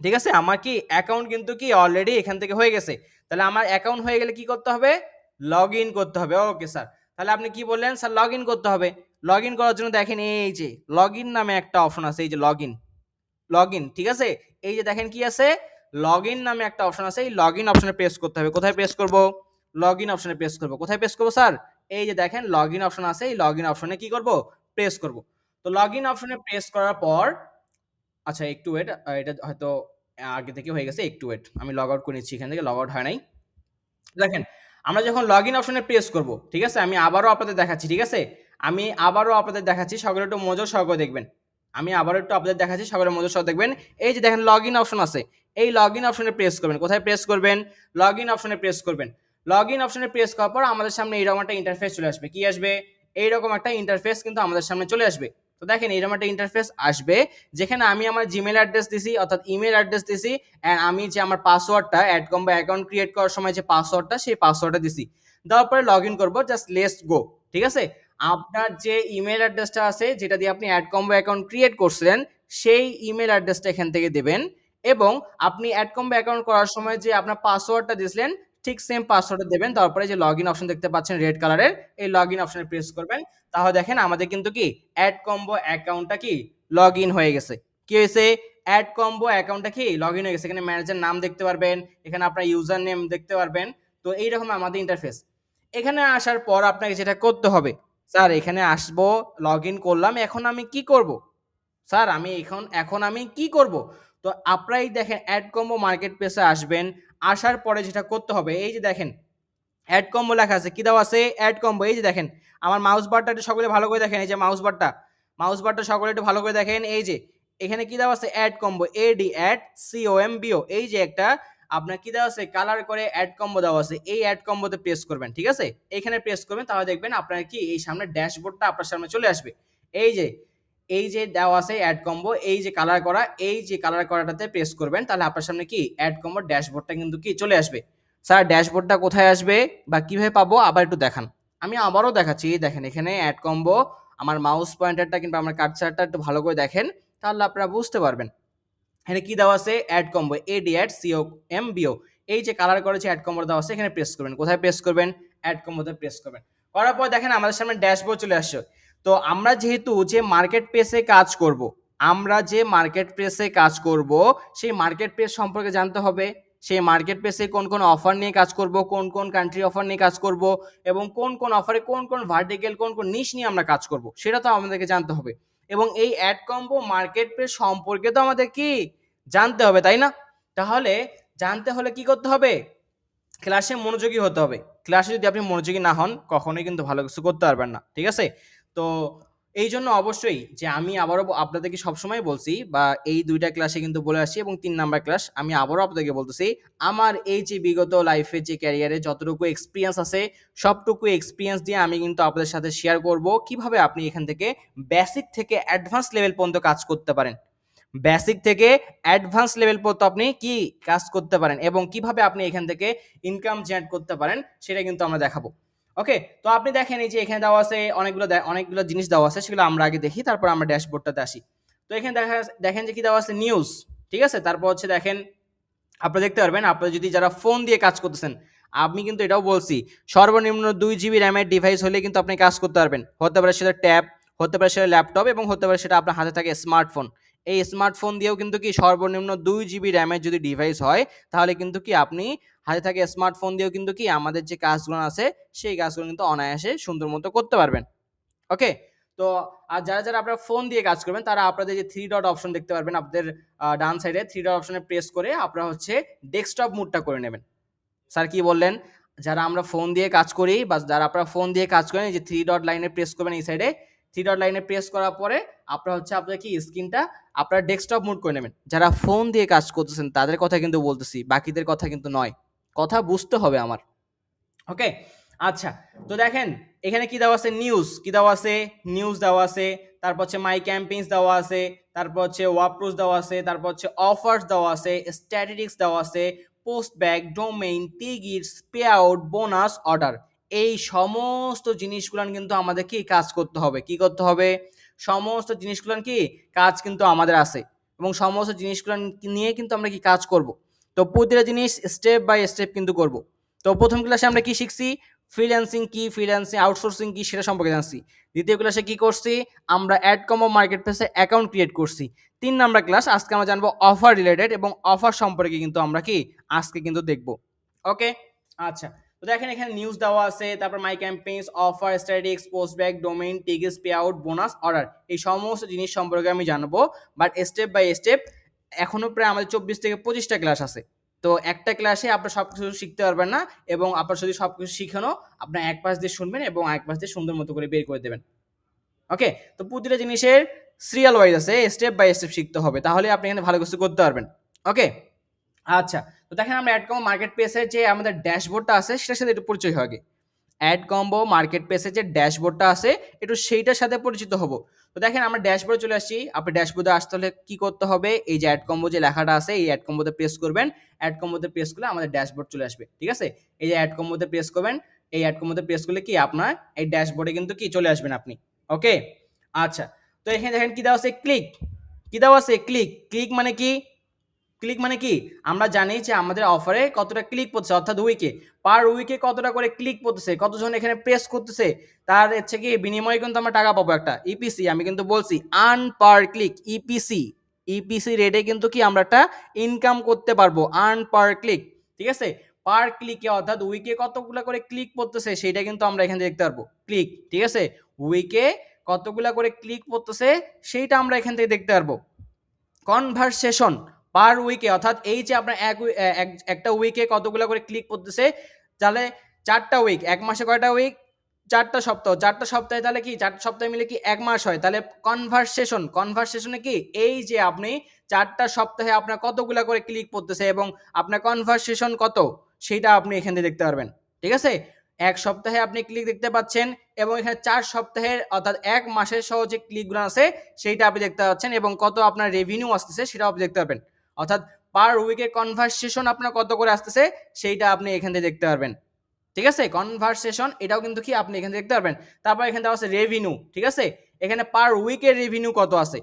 ঠিক আছে, আমার কি অ্যাকাউন্ট কিন্তু কি অলরেডি এখান থেকে হয়ে গেছে। তাহলে আমার অ্যাকাউন্ট হয়ে গেলে কি করতে হবে লগ ইন করতে হবে। ওকে স্যার, তাহলে আপনি কি বললেন স্যার লগ ইন করতে হবে। লগ ইন করার জন্য দেখেন এই যে লগ ইন নামে একটা অপশন আছে, এই যে লগ ইন লগ ইন ঠিক আছে, এই যে দেখেন কি আছে লগ ইন নামে একটা অপশন আছে, এই লগ ইন অপশনে প্রেস করতে হবে। কোথায় প্রেস করব লগ ইন অপশনে প্রেস করব। কোথায় প্রেস করব স্যার এই যে দেখেন লগ ইন অপশন আছে, এই লগ ইন অপশনে কি করব প্রেস করব। তো লগ ইন অপশনে প্রেস করার পর আচ্ছা একটু ওয়েট, এটা হয়তো আগে থেকে হয়ে গেছে, একটু ওয়েট আমি লগ আউট করে নিচ্ছি, এখান থেকে লগ আউট হয় নাই। দেখেন আমরা যখন লগ ইন অপশনে প্রেস করব, ঠিক আছে আমি আবারও আপনাদের দেখাচ্ছি, ঠিক আছে আমি আবারও আপনাদের দেখাচ্ছি, সকলে একটু মনোযোগ সহকারে দেখবেন। আমি আবারও একটু আপনাদের দেখাচ্ছি, সকলে মনোযোগ সহকারে দেখবেন। এই যে দেখেন লগ ইন অপশন আছে, এই লগ ইন অপশনে প্রেস করবেন। কোথায় প্রেস করবেন লগ ইন অপশনে প্রেস করবেন। লগ ইন অপশনে প্রেস করার পর আমাদের সামনে এইরকম একটা ইন্টারফেস চলে আসবে। কি আসবে এইরকম একটা ইন্টারফেস কিন্তু আমাদের সামনে চলে আসবে। তো দেখেন এইরকম একটা ইন্টারফেস আসবে, যেখানে আমি আমার জিমেল অ্যাড্রেস দিছি অর্থাৎ ইমেল অ্যাড্রেস দিছি, এন্ড আমি যে আমার পাসওয়ার্ডটা অ্যাড কম্বো অ্যাকাউন্ট ক্রিয়েট করার সময় যে পাসওয়ার্ডটা সেই পাসওয়ার্ডটা দিছি, দেওয়ার পরে লগ ইন করবো, জাস্ট লেটস গো। ঠিক আছে, আপনার যে ইমেল অ্যাড্রেসটা আছে যেটা দিয়ে আপনি অ্যাড কম্বো অ্যাকাউন্ট ক্রিয়েট করছিলেন সেই ইমেল অ্যাড্রেসটা এখান থেকে দেবেন, এবং আপনি অ্যাড কম্বো অ্যাকাউন্ট করার সময় যে আপনার পাসওয়ার্ডটা দিয়েছিলেন ঠিক সেম পাসওয়ার্ডটা দেবেন। তারপরে যে লগ ইন অপশন দেখতে পাচ্ছেন রেড কালারের, এই লগ ইন অপশনে প্রেস করবেন। তাহলে দেখেন আমাদের কিন্তু কি অ্যাড কম্বো অ্যাকাউন্টটা কি লগ ইন হয়ে গেছে। কি হয়েছে অ্যাড কম্বো অ্যাকাউন্টটা কি লগ ইন হয়ে গেছে। এখানে ম্যানেজার নাম দেখতে পারবেন, এখানে আপনার ইউজার নেম দেখতে পারবেন। তো এইরকম আমাদের ইন্টারফেস। এখানে আসার পর আপনাকে যেটা করতে হবে, স্যার এখানে আসবো লগ ইন করলাম, এখন আমি কি করব স্যার আমি এখন আমি কি করব। তো আপনারাই দেখেন অ্যাড কম্বো মার্কেট প্লেসে আসবেন, আসার পরে যেটা করতে হবে এই যে দেখেন অ্যাড কম্বো লেখা আছে, কি দেওয়া আছে অ্যাড কম্বো। এই যে দেখেন আমার মাউস বারটা একটু সকলে ভালো করে দেখেন, এই যে মাউস বারটা সকলে একটু ভালো করে দেখেন, এই যে এখানে কি দেওয়া আছে অ্যাড কম্বো ADCOMBO, এই যে একটা আপনার কি দেওয়া আছে কালার করে অ্যাড কম্বো দেওয়া আছে, এই অ্যাড কম্বোতে প্রেস করবেন। ঠিক আছে, এখানে প্রেস করবেন, তাহলে দেখবেন আপনার কি এই সামনে ড্যাশবোর্ডটা আপনার সামনে চলে আসবে। এই যে দেওয়া আছে অ্যাড কম্বো, এই যে কালার করা, এই যে কালার করাটাতে প্রেস করবেন, তাহলে আপনার সামনে কি অ্যাড কম্বো ড্যাশবোর্ডটা কিন্তু কি চলে আসবে। স্যার ড্যাশবোর্ডটা কোথায় আসবে বা কিভাবে পাবো আবার একটু দেখান। আমি আবারও দেখাচ্ছি, দেখেন এখানে অ্যাড কম্বো, আমার মাউস পয়েন্টারটা কিংবা আমার কার্সারটা একটু ভালো করে দেখেন, তাহলে আপনারা বুঝতে পারবেন। এখানে কি দেওয়া আছে অ্যাড কম্বো ADCOMBO, এই যে কালার করেছে অ্যাড কম্বো দেওয়া আছে, এখানে প্রেস করবেন। কোথায় প্রেস করবেন অ্যাড কম্বোতে প্রেস করবেন। করার পর দেখেন আমাদের সামনে ড্যাশবোর্ড চলে আসছে। তো আমরা যেহেতু যে মার্কেট প্লেসে কাজ করব, আমরা যে মার্কেট প্লেসে কাজ করব সেই মার্কেট প্লেস সম্পর্কে জানতে হবে, সেই মার্কেট প্লেসে কোন কোন অফার নিয়ে কাজ করব, কোন কোন কান্ট্রি অফার নিয়ে কাজ করব, এবং কোন কোন অফারে কোন কোন ভার্টিক্যাল কোন কোন নিশ নিয়ে আমরা কাজ করব, সেটা তো আমাদেরকে জানতে হবে। এবং এই অ্যাড কম্বো মার্কেট প্লেস সম্পর্কে তো আমাদের কি জানতে হবে, তাই না? তাহলে জানতে হলে কি করতে হবে? ক্লাসে মনোযোগী হতে হবে। ক্লাসে যদি আপনি মনোযোগী না হন কখনোই কিন্তু ভালো কিছু করতে পারবেন না, ঠিক আছে? তো এই জন্য অবশ্যই যে আমি আবারও আপনাদেরকে সবসময় বলছি, বা এই 2টা ক্লাসে কিন্তু বলে আসছি, এবং 3 নাম্বার ক্লাস আমি আবারও আপনাদেরকে বলতেছি, আমার এই যে বিগত লাইফে যে ক্যারিয়ারে যতটুকু এক্সপিরিয়েন্স আছে সবটুকু এক্সপিরিয়েন্স দিয়ে আমি কিন্তু আপনাদের সাথে শেয়ার করব কিভাবে আপনি এখান থেকে বেসিক থেকে অ্যাডভান্স লেভেল পর্যন্ত কাজ করতে পারেন। বেসিক থেকে অ্যাডভান্স লেভেল পর্যন্ত আপনি কি কাজ করতে পারেন এবং কিভাবে আপনি এখান থেকে ইনকাম জেনারেট করতে পারেন সেটা কিন্তু আমরা দেখাবো। ওকে, তো আপনি দেখেন এই যে এখানে দেওয়া আছে অনেকগুলো জিনিস দেওয়া আছে, সেগুলো আমরা আগে দেখি, তারপর আমরা ড্যাশবোর্ডটাতে আসি। তো এখানে দেখেন যে কি দেওয়া আছে, নিউজ, ঠিক আছে? তারপর হচ্ছে দেখেন আপনি দেখতে পারবেন, আপনি যদি যারা ফোন দিয়ে কাজ করতেছেন, আমি কিন্তু এটাও বলছি সর্বনিম্ন 2 GB র্যামের ডিভাইস হলে কিন্তু আপনি কাজ করতে পারবেন। হতে পারে সেটা ট্যাব, হতে পারে সেটা ল্যাপটপ, এবং হতে পারে সেটা আপনার হাতে থাকে স্মার্টফোন। এই স্মার্টফোন দিয়েও কিন্তু কি সর্বনিম্ন 2 GB র্যামের যদি ডিভাইস হয় তাহলে কিন্তু কি আপনি হাতে থাকে স্মার্টফোন দিয়েও কিন্তু কি আমাদের যে কাজগুলো আছে সেই কাজগুলো কিন্তু অনায়াসে সুন্দর মতো করতে পারবেন। ওকে, তো আর যারা যারা আপনারা ফোন দিয়ে কাজ করবেন তারা আপনাদের যে 3 ডট অপশন দেখতে পারবেন আপনাদের ডান সাইডে 3 ডট অপশনে প্রেস করে আপনারা হচ্ছে ডেস্কটপ মুডটা করে নেবেন। স্যার কি বললেন? যারা আমরা ফোন দিয়ে কাজ করি বা যারা আপনারা ফোন দিয়ে কাজ করেন, এই যে 3 ডট লাইনে প্রেস করবেন এই সাইডে, 3 ডট লাইনে প্রেস করার পরে আপনারা হচ্ছে আপনার কি স্ক্রিনটা আপনারা ডেস্কটপ মুড করে নেবেন। যারা ফোন দিয়ে কাজ করতেছেন তাদের কথা কিন্তু বলতেছি, বাকিদের কথা কিন্তু নয়। কথা বুঝতে হবে আমার। ওকে, আচ্ছা, তো দেখেন এখানে কি দেওয়া আছে, নিউজ কি দেওয়া আছে, নিউজ দেওয়া আছে, তারপর হচ্ছে মাই ক্যাম্পেইনস দেওয়া আছে, তারপর হচ্ছে ওয়ার্ডপ্রেস দেওয়া আছে, তারপর হচ্ছে অফার্স দেওয়া আছে, স্ট্যাটিস্টিক্স দেওয়া আছে, post back, domain, tickets, pay out, bonus, order. এই সমস্ত জিনিসগুলো কিন্তু আমাদের কি কাজ করতে হবে, কি করতে হবে? সমস্ত জিনিসগুলো কি কাজ কিন্তু আমাদের আছে, এবং সমস্ত জিনিসগুলো নিয়ে কিন্তু আমরা কি কাজ করব। তো প্রতিটা জিনিস স্টেপ বাই স্টেপ কিন্তু করব। তো প্রথম ক্লাসে আমরা কি শিখছি? ফ্রিল্যান্সিং কি, ফ্রিল্যান্সিং আউটসোর্সিং কি সেটা সম্পর্কে জানছি। দ্বিতীয় ক্লাসে কি করছি? আমরা অ্যাড কম্বো মার্কেট প্লেসে অ্যাকাউন্ট ক্রিয়েট করছি। 3 নাম্বার ক্লাস আজকে আমরা জানবো অফার রিলেটেড, এবং অফার সম্পর্কে কিন্তু আমরা কি আজকে কিন্তু দেখব। ওকে, আচ্ছা, তো দেখেন এখানে নিউজ দেওয়া আছে, তারপর my campaigns, offer, statistics, post back, domain, tickets, pay out, bonus, order. এই সমস্ত জিনিস সম্পর্কে আমি জানবো, বাট স্টেপ বাই স্টেপ। এখনো প্রায় আমাদের 24 থেকে 25টা ক্লাস আছে। তো একটা ক্লাসে আপনার সবকিছু শিখতে পারবেন না, এবং আপনার যদি সবকিছু শিখানো আপনার এক পাশ দিয়ে শুনবেন এবং এক পাশ দিয়ে সুন্দর মতো করে বের করে দেবেন। ওকে, তো প্রতিটা জিনিসের সিরিয়াল ওয়াইজ আছে, স্টেপ বাই স্টেপ শিখতে হবে, তাহলে আপনি এখানে ভালো কিছু করতে পারবেন। ওকে, আচ্ছা, তো দেখেন আমরা অ্যাডকম মার্কেট প্লেসের যে আমাদের ড্যাশবোর্ডটা আছে সেটার সাথে একটু পরিচয় হয় আগে। অ্যাড কম্বো মার্কেট প্লেসের যে ড্যাশবোর্ডটা আছে একটু সেইটার সাথে পরিচিত হব। তো দেখেন আমরা ড্যাশবোর্ডে চলে আসছি। আপনি ড্যাশবোর্ডে আসতে হলে কি করতে হবে? এই যে অ্যাড কম্বো যে লেখাটা আছে এই অ্যাড কম্বোতে প্রেস করবেন। অ্যাড কম্বোতে প্রেস করলে আমাদের ড্যাশবোর্ড চলে আসবে, ঠিক আছে? এই যে অ্যাড কম্বোতে প্রেস করবেন, এই অ্যাড কম্বোতে প্রেস করলে কি আপনার এই ড্যাশবোর্ডে কিন্তু কি চলে আসবেন আপনি। ওকে, আচ্ছা, তো এখানে দেখেন কি দেওয়া আছে, ক্লিক, কি দেওয়া আছে, ক্লিক। ক্লিক মানে কি? ক্লিক মানে কি? আমরা জানি যে আমাদের অফারে কতটা ক্লিক পড়ছে, অর্থাৎ উইকে পার উইকে কতটা করে ক্লিক পড়তেছে, কতজন এখানে প্রেস করতেছে, তার হচ্ছে কি বিনিময়ে কিন্তু আমরা টাকা পাবো একটা ইপিসি। আমি কিন্তু বলছি earn per click, EPC. EPC রেটে কিন্তু কি আমরা একটা ইনকাম করতে পারবো, আর্ন পার ক্লিক, ঠিক আছে? পার ক্লিকে অর্থাৎ উইকে কতগুলা করে ক্লিক পড়তেছে সেটা কিন্তু আমরা এখানে দেখতে পারবো, ক্লিক, ঠিক আছে? উইকে কতগুলা করে ক্লিক পড়তেছে সেইটা আমরা এখান থেকে দেখতে পারবো। কনভারসেশন পার উইকে, অর্থাৎ এই যে আপনার একটা উইকে কতগুলো করে ক্লিক করতেছে, তাহলে 4টা উইক, এক মাসে কয়টা উইক? 4টা সপ্তাহ, 4টা সপ্তাহে তাহলে কি 4টা সপ্তাহে মিলে কি এক মাস হয়? তাহলে কনভারসেশনে কি এই যে আপনি 4টা সপ্তাহে আপনার কতগুলো করে ক্লিক পড়তেছে এবং আপনার কনভারসেশন কত সেটা আপনি এখান থেকে দেখতে পারবেন, ঠিক আছে? এক সপ্তাহে আপনি ক্লিক দেখতে পাচ্ছেন, এবং এখানে 4 সপ্তাহের অর্থাৎ এক মাসের সহ যে ক্লিকগুলো আছে সেইটা আপনি দেখতে পাচ্ছেন, এবং কত আপনার রেভিনিউ আসতেছে সেটাও আপনি দেখতে পারবেন। অর্থাৎ পার উইকে কনভারসেশন আপনার কত করে আসতেছে সেইটা আপনি এখান থেকে দেখতে পারবেন, ঠিক আছে? কনভারসেশন এটাও কিন্তু কি আপনি এখানে দেখতে পারবেন। তারপর এখানে দেওয়া আছে রেভিনিউ, ঠিক আছে? এখানে পার উইকের রেভিনিউ কত আছে,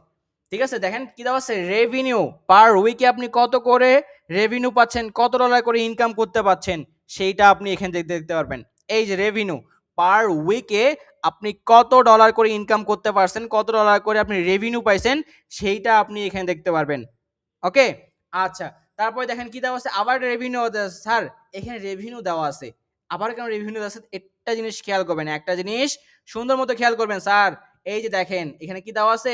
ঠিক আছে? দেখেন কি দেওয়া আছে, রেভিনিউ পার উইকে আপনি কত করে রেভিনিউ পাচ্ছেন, কত ডলার করে ইনকাম করতে পাচ্ছেন সেইটা আপনি এখান থেকে দেখতে পারবেন। এই যে রেভিনিউ পার উইকে আপনি কত ডলার করে ইনকাম করতে পারছেন, কত ডলার করে আপনি রেভিনিউ পাইছেন সেইটা আপনি এখানে দেখতে পারবেন। ওকে, আচ্ছা, তারপরে দেখেন কি দেওয়া আছে, আবার রেভিনিউ দেওয়া আছে। স্যার এখানে রেভিনিউ দেওয়া আছে, আবার কেন রেভিনিউ দেওয়া আছে? একটা জিনিস খেয়াল করবেন, একটা জিনিস সুন্দর মতো খেয়াল করবেন স্যার। এই যে দেখেন এখানে কি দেওয়া আছে,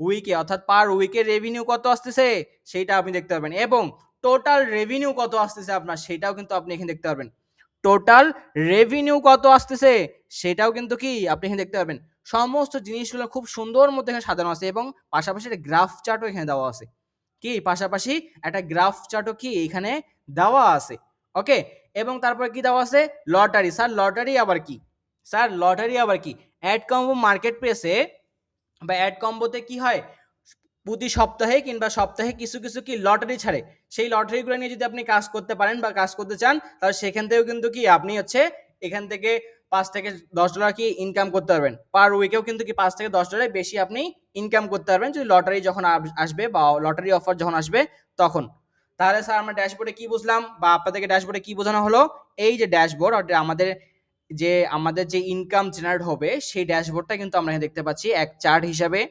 উইকে অর্থাৎ পার উইকের রেভিনিউ কত আসতেছে সেইটা আপনি দেখতে পারবেন, এবং টোটাল রেভিনিউ কত আসতেছে আপনার সেটাও কিন্তু আপনি এখানে দেখতে পারবেন। টোটাল রেভিনিউ কত আসতেছে সেটাও কিন্তু কি আপনি এখানে দেখতে পারবেন। সমস্ত জিনিসগুলো খুব সুন্দর মতো এখানে সাজানো আছে, এবং পাশাপাশি একটা গ্রাফ চার্টও এখানে দেওয়া আছে। কি পাশাপাশি একটা গ্রাফ চার্টও কি এখানে দেওয়া আছে। ওকে, এবং তারপরে কি দেওয়া আছে, লটারি। স্যার লটারি আবার কি? স্যার লটারি আবার কি? অ্যাড কম্বো মার্কেট প্লেসে বা অ্যাড কম্বোতে কি হয়, প্রতি সপ্তাহে কিংবা সপ্তাহে কিছু কিছু কি লটারি ছাড়ে। সেই লটারিগুলো নিয়ে যদি আপনি কাজ করতে পারেন বা কাজ করতে চান, তাহলে সেখান থেকেও কিন্তু কি আপনি হচ্ছে এখান থেকে $5 থেকে $10 কি ইনকাম করতে পারবেন। পার উইকেও কিন্তু কি $5 থেকে $10 বেশি আপনি ইনকাম করতে পারবেন যদি লটারি যখন আসবে বা লটারি অফার যখন আসবে তখন। তাহলে স্যার আমরা ড্যাশবোর্ডে কি বুঝলাম বা আপনাদেরকে ড্যাশবোর্ডে কি বোঝানো হলো? এই যে ড্যাশবোর্ড অর্থাৎ আমাদের যে ইনকাম জেনারেট হবে সেই ড্যাশবোর্ডটা কিন্তু আমরা এখানে দেখতে পাচ্ছি এক চার্ট হিসাবে।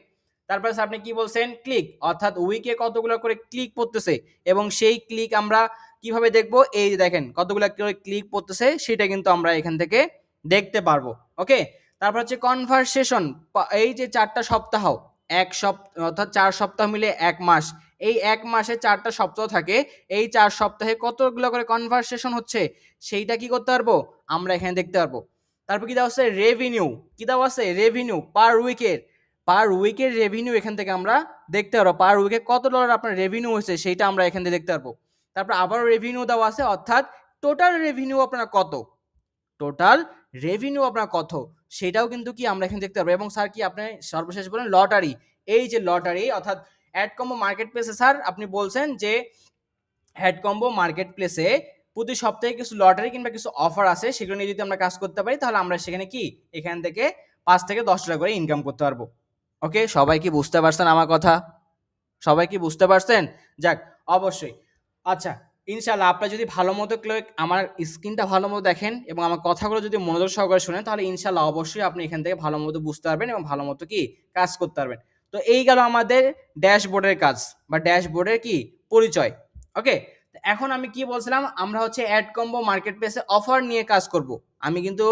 তারপরে আপনি কি বলছেন, ক্লিক, অর্থাৎ উইকে কতগুলো করে ক্লিক পড়তেছে এবং সেই ক্লিক আমরা কিভাবে দেখব, এই যে দেখেন কতগুলো করে ক্লিক পড়তেছে সেটা কিন্তু আমরা এখান থেকে দেখতে পারবো। ওকে, তারপর হচ্ছে কনভারসেশন, এই যে 4টা সপ্তাহ, এক সপ্তাহ অর্থাৎ 4 সপ্তাহ মিলে 1 মাস, এই 1 মাসে 4টা সপ্তাহ থাকে, এই 4 সপ্তাহে কতগুলো করে কনভারসেশন হচ্ছে সেইটা কি করতে পারবো আমরা এখানে দেখতে পারবো। তারপর কি দেওয়া আছে, রেভিনিউ, কি দেওয়া আছে, রেভিনিউ পার উইকের রেভিনিউ এখান থেকে আমরা দেখতে পারবো, পার উইকে $কত আপনার রেভিনিউ হয়েছে সেইটা আমরা এখান থেকে দেখতে পারবো। তারপর আবারও রেভিনিউ দেওয়া আছে, অর্থাৎ টোটাল রেভিনিউ আপনার কত, টোটাল রেভিনিউ আপনার কত সেটাও কিন্তু কি আমরা এখানে দেখতে পারবো। এবং স্যার কি আপনি সর্বশেষ বলেন লটারি, এই যে লটারি অর্থাৎ অ্যাড কম্বো মার্কেট প্লেসে স্যার আপনি বলছেন যে অ্যাড কম্বো মার্কেট প্লেসে প্রতি সপ্তাহে কিছু লটারি কিংবা কিছু অফার আছে, সেগুলো নিয়ে যদি আমরা কাজ করতে পারি তাহলে আমরা সেখানে কি এখান থেকে $5 থেকে $10 করে ইনকাম করতে পারবো। ওকে, সবাই কি বুঝতে পারছেন আমার কথা? সবাই কি বুঝতে পারছেন? যাক, অবশ্যই। আচ্ছা, ইনশাআল্লাহ আপনারা যদি ভালো মতো আমার স্ক্রিনটা ভালো মতো দেখেন এবং আমার কথাগুলো যদি মনোযোগ সহকারে শুনেন তাহলে ইনশাআল্লাহ অবশ্যই আপনি এখান থেকে ভালো মতো বুঝতে পারবেন এবং ভালো মতো কি কাজ করতে পারবেন। তো এই গেল আমাদের ড্যাশবোর্ডের কাজ বা ড্যাশবোর্ডের কি পরিচয়। ওকে, এখন আমি কি বলছিলাম, আমরা হচ্ছে অ্যাড কম্বো মার্কেট প্লেসে অফার নিয়ে কাজ করব। আমি কিন্তু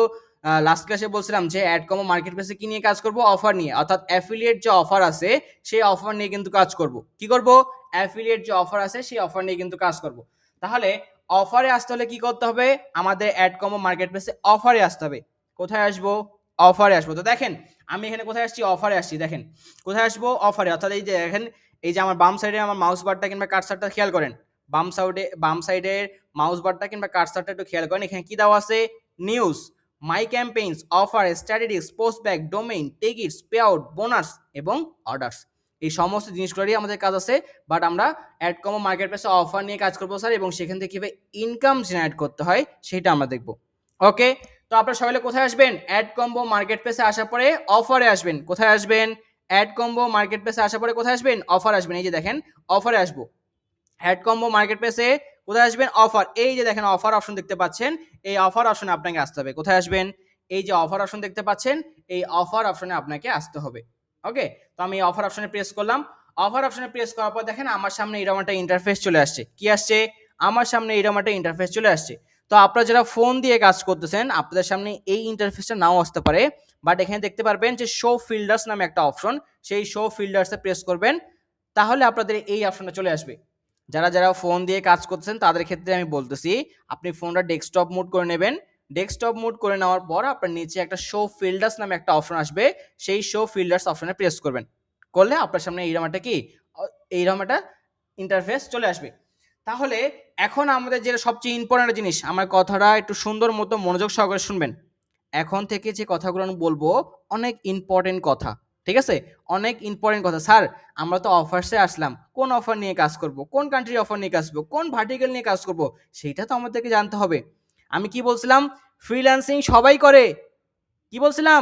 লাস্ট ক্লাসে বলছিলাম যে অ্যাড কম্বো মার্কেট প্লেসে কি নিয়ে কাজ করব, অফার নিয়ে, অর্থাৎ অ্যাফিলিয়েট যে অফার আছে সেই অফার নিয়ে কিন্তু কাজ করব। কি করব, অ্যাফিলিয়েট যে অফার আছে সেই অফার নিয়ে কিন্তু কাজ করব। তাহলে অফারে আসতে হলে কি করতে হবে, আমাদের অ্যাড কম্বো মার্কেট প্লেসে অফারে আসতে হবে। কোথায় আসবো, অফারে আসবো। তো দেখেন আমি এখানে কোথায় আসছি, অফারে আসছি। দেখেন কোথায় আসবো, অফারে, অর্থাৎ এই যে দেখেন এই যে আমার বাম সাইডে আমার মাউস বারটা কিংবা কার্সারটা খেয়াল করেন, বাম সাইডের মাউস বারটা কিংবা কার্সারটা একটু খেয়াল করেন, এখানে কি দেওয়া আছে, news, my campaigns, offer, strategies, post back, domain, tickets, pay out, bonus এবং অর্ডার্স। এই সমস্ত জিনিসগুলোরই আমাদের কাজ আছে, বাট আমরা অ্যাড কম্বো মার্কেট প্লেসে অফার নিয়ে কাজ করবো স্যার, এবং সেখান থেকে কীভাবে ইনকাম জেনারেট করতে হয় সেটা আমরা দেখবো। ওকে, তো আপনারা সবাই কোথায় আসবেন, অ্যাড কম্বো মার্কেট প্লেসে আসার পরে অফারে আসবেন। কোথায় আসবেন, অ্যাড কম্বো মার্কেট প্লেসে আসার পরে কোথায় আসবেন, অফার আসবেন। এই যে দেখেন অফারে আসবো, অ্যাড কম্বো মার্কেট প্লেসে কোথায় আসবেন, অফার, এই যে দেখেন অফার অপশন দেখতে পাচ্ছেন, এই অফার অপশনে আপনাকে আসতে হবে। কোথায় আসবেন, এই যে অফার অপশন দেখতে পাচ্ছেন এই অফার অপশনে আপনাকে আসতে হবে। ওকে, তো আমি অফার অপশনে প্রেস করলাম। অফার অপশনে প্রেস করার পর দেখেন আমার সামনে এরকম একটা ইন্টারফেস চলে আসছে। কি আসছে, আমার সামনে এরকম একটা ইন্টারফেস চলে আসছে। তো আপনারা যারা ফোন দিয়ে কাজ করতেছেন আপনাদের সামনে এই ইন্টারফেসটা নাও আসতে পারে, বাট এখানে দেখতে পারবেন যে শো ফিল্টার্স নামে একটা অপশন, সেই শো ফিল্টার্সে প্রেস করবেন, তাহলে আপনাদের এই অপশনটা চলে আসবে। যারা ফোন দিয়ে কাজ করতেছেন তাদের ক্ষেত্রে আমি বলতেছি আপনি ফোনটা ডেস্কটপ মোড করে নেবেন। ডেস্কটপ মোড করে নেওয়ার পর আপনার নিচে একটা শো ফিল্টার্স নামে একটা অপশন আসবে, সেই শো ফিল্টার্স অপশনে প্রেস করবেন, করলে আপনার সামনে এইরকম একটা এইরকম একটা ইন্টারফেস চলে আসবে। তাহলে এখন আমাদের যেটা সবচেয়ে ইম্পর্টেন্ট জিনিস, আমার কথাটা একটু সুন্দর মতো মনোযোগ সহকারে শুনবেন। এখন থেকে যে কথাগুলো আমি বলবো অনেক ইম্পর্টেন্ট কথা, ঠিক আছে, অনেক ইম্পর্টেন্ট কথা। স্যার আমরা তো অফার্সে আসলাম, কোন অফার নিয়ে কাজ করব, কোন কান্ট্রির অফার নিয়ে কাজ করবো, কোন ভার্টিক্যাল নিয়ে কাজ করব, সেইটা তো আমাদেরকে জানতে হবে। আমি কি বলছিলাম, ফ্রিল্যান্সিং সবাই করে, কি বলছিলাম,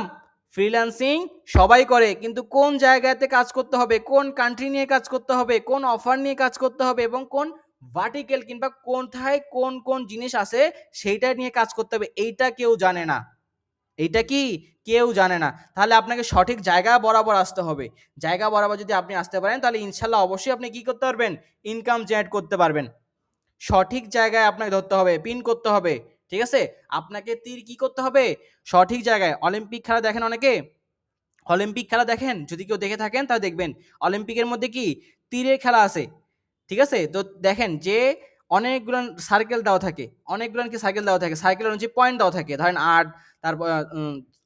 ফ্রিল্যান্সিং সবাই করে, কিন্তু কোন জায়গাতে কাজ করতে হবে, কোন কান্ট্রি নিয়ে কাজ করতে হবে, কোন অফার নিয়ে কাজ করতে হবে এবং কোন ভার্টিক্যাল কিংবা কোথায় কোন কোন জিনিস আছে সেইটা নিয়ে কাজ করতে হবে, এইটা কেউ জানে না। এইটা কি কেউ জানে না। তাহলে আপনাকে সঠিক জায়গা বরাবর আসতে হবে। জায়গা বরাবর যদি আপনি আসতে পারেন তাহলে ইনশাল্লাহ অবশ্যই আপনি কি করতে পারবেন, ইনকাম জেনারেট করতে পারবেন। সঠিক জায়গায় আপনাকে ধরতে হবে, পিন করতে হবে, ঠিক আছে। আপনাকে তীর কি করতে হবে, সঠিক জায়গায়। অলিম্পিক খেলা দেখেন অনেকে, অলিম্পিক খেলা দেখেন, যদি কেউ দেখে থাকেন তাহলে দেখবেন অলিম্পিকের মধ্যে কি তীরের খেলা আছে, ঠিক আছে। তো দেখেন যে অনেকগুলো সার্কেল দেওয়া থাকে, অনেকগুলো কি সার্কেল দেওয়া থাকে, সার্কেলের হচ্ছে পয়েন্ট দেওয়া থাকে, ধরেন 8, তারপর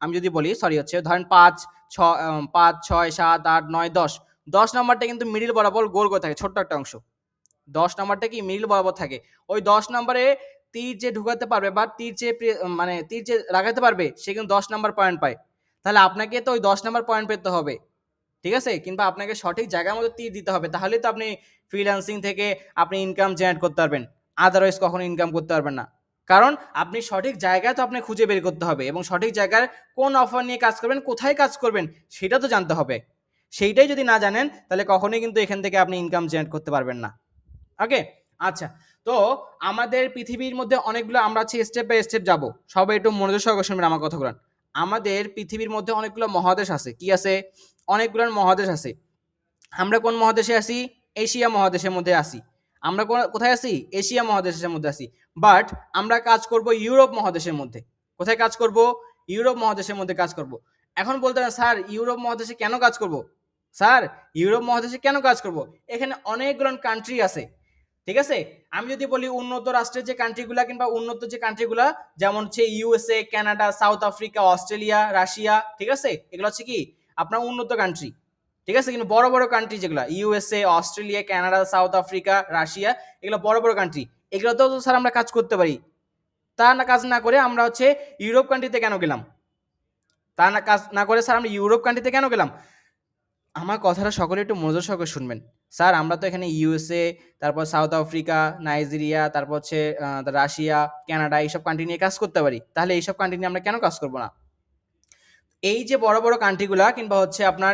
আমি যদি বলি সরি হচ্ছে ধরেন 5, 6, 7, 8, 9, 10, 10 নাম্বারটা কিন্তু মিডিল বরাবর গোল করে থাকে, ছোট্ট একটা অংশ। 10 নাম্বারটা কি মিডল বরাবর থাকে। ওই 10 নাম্বারে তীর যে ঢুকাতে পারবে বা তীর যে মানে তীর যে লাগাতে পারবে সে কিন্তু 10 নাম্বার পয়েন্ট পায়। তাহলে আপনাকে তো ওই 10 নাম্বার পয়েন্ট পেতে হবে, ঠিক আছে। কিংবা আপনাকে সঠিক জায়গার মধ্যে তীর দিতে হবে, তাহলেই তো আপনি ফ্রিল্যান্সিং থেকে আপনি ইনকাম জেনারেট করতে পারবেন। আদারওয়াইজ কখনো ইনকাম করতে পারবেন না। কারণ আপনি সঠিক জায়গা তো আপনি খুঁজে বের করতে হবে এবং সঠিক জায়গার কোন অফার নিয়ে কাজ করবেন, কোথায় কাজ করবেন সেটা তো জানতে হবে। সেইটাই যদি না জানেন তাহলে কখনোই কিন্তু এখান থেকে আপনি ইনকাম জেনারেট করতে পারবেন না। ওকে, আচ্ছা। তো আমাদের পৃথিবীর মধ্যে অনেকগুলো, আমরা হচ্ছে স্টেপ বাই স্টেপ যাব, সবাই একটু মনোযোগ সহকারে শুনবেন আমার কথাগুলো। আমাদের পৃথিবীর মধ্যে অনেকগুলো মহাদেশ আছে, কি আছে, অনেকগুলো মহাদেশ আছে। আমরা কোন মহাদেশে আছি, এশিয়া মহাদেশের মধ্যে আছি। আমরা কোথায় আছি, এশিয়া মহাদেশের মধ্যে আছি। বাট আমরা কাজ করব ইউরোপ মহাদেশের মধ্যে। কোথায় কাজ করব, ইউরোপ মহাদেশের মধ্যে কাজ করব। এখন বলতে না স্যার ইউরোপ মহাদেশে কেন কাজ করব, স্যার ইউরোপ মহাদেশে কেন কাজ করব, এখানে অনেকগুলো কান্ট্রি আছে, ঠিক আছে। আমি যদি বলি উন্নত রাষ্ট্রের যে কান্ট্রিগুলা কিংবা উন্নত যে কান্ট্রিগুলা, যেমন হচ্ছে USA, Canada, south Africa, Australia, Russia, ঠিক আছে, এগুলো হচ্ছে কি আপনার উন্নত কান্ট্রি, ঠিক আছে। কিন্তু বড় বড় কান্ট্রি যেগুলো USA, Australia, Canada, south Africa, Russia, এগুলো বড় বড় কান্ট্রি, এগুলোতেও তো স্যার আমরা কাজ করতে পারি। তা না কাজ না করে আমরা হচ্ছে ইউরোপ কান্ট্রিতে কেন গেলাম, তা না কাজ না করে স্যার আমরা ইউরোপ কান্ট্রিতে কেন গেলাম। আমার কথাটা সকলে একটু মনোযোগ সহকারে শুনবেন। স্যার আমরা তো এখানে ইউএসএ, তারপর সাউথ আফ্রিকা, নাইজেরিয়া, তারপর হচ্ছে রাশিয়া, কানাডা, এইসব কান্ট্রি নিয়ে কাজ করতে পারি, তাহলে এইসব কান্ট্রি নিয়ে আমরা কেন কাজ করব না। এই যে বড় বড় কান্ট্রিগুলা কিংবা হচ্ছে আপনার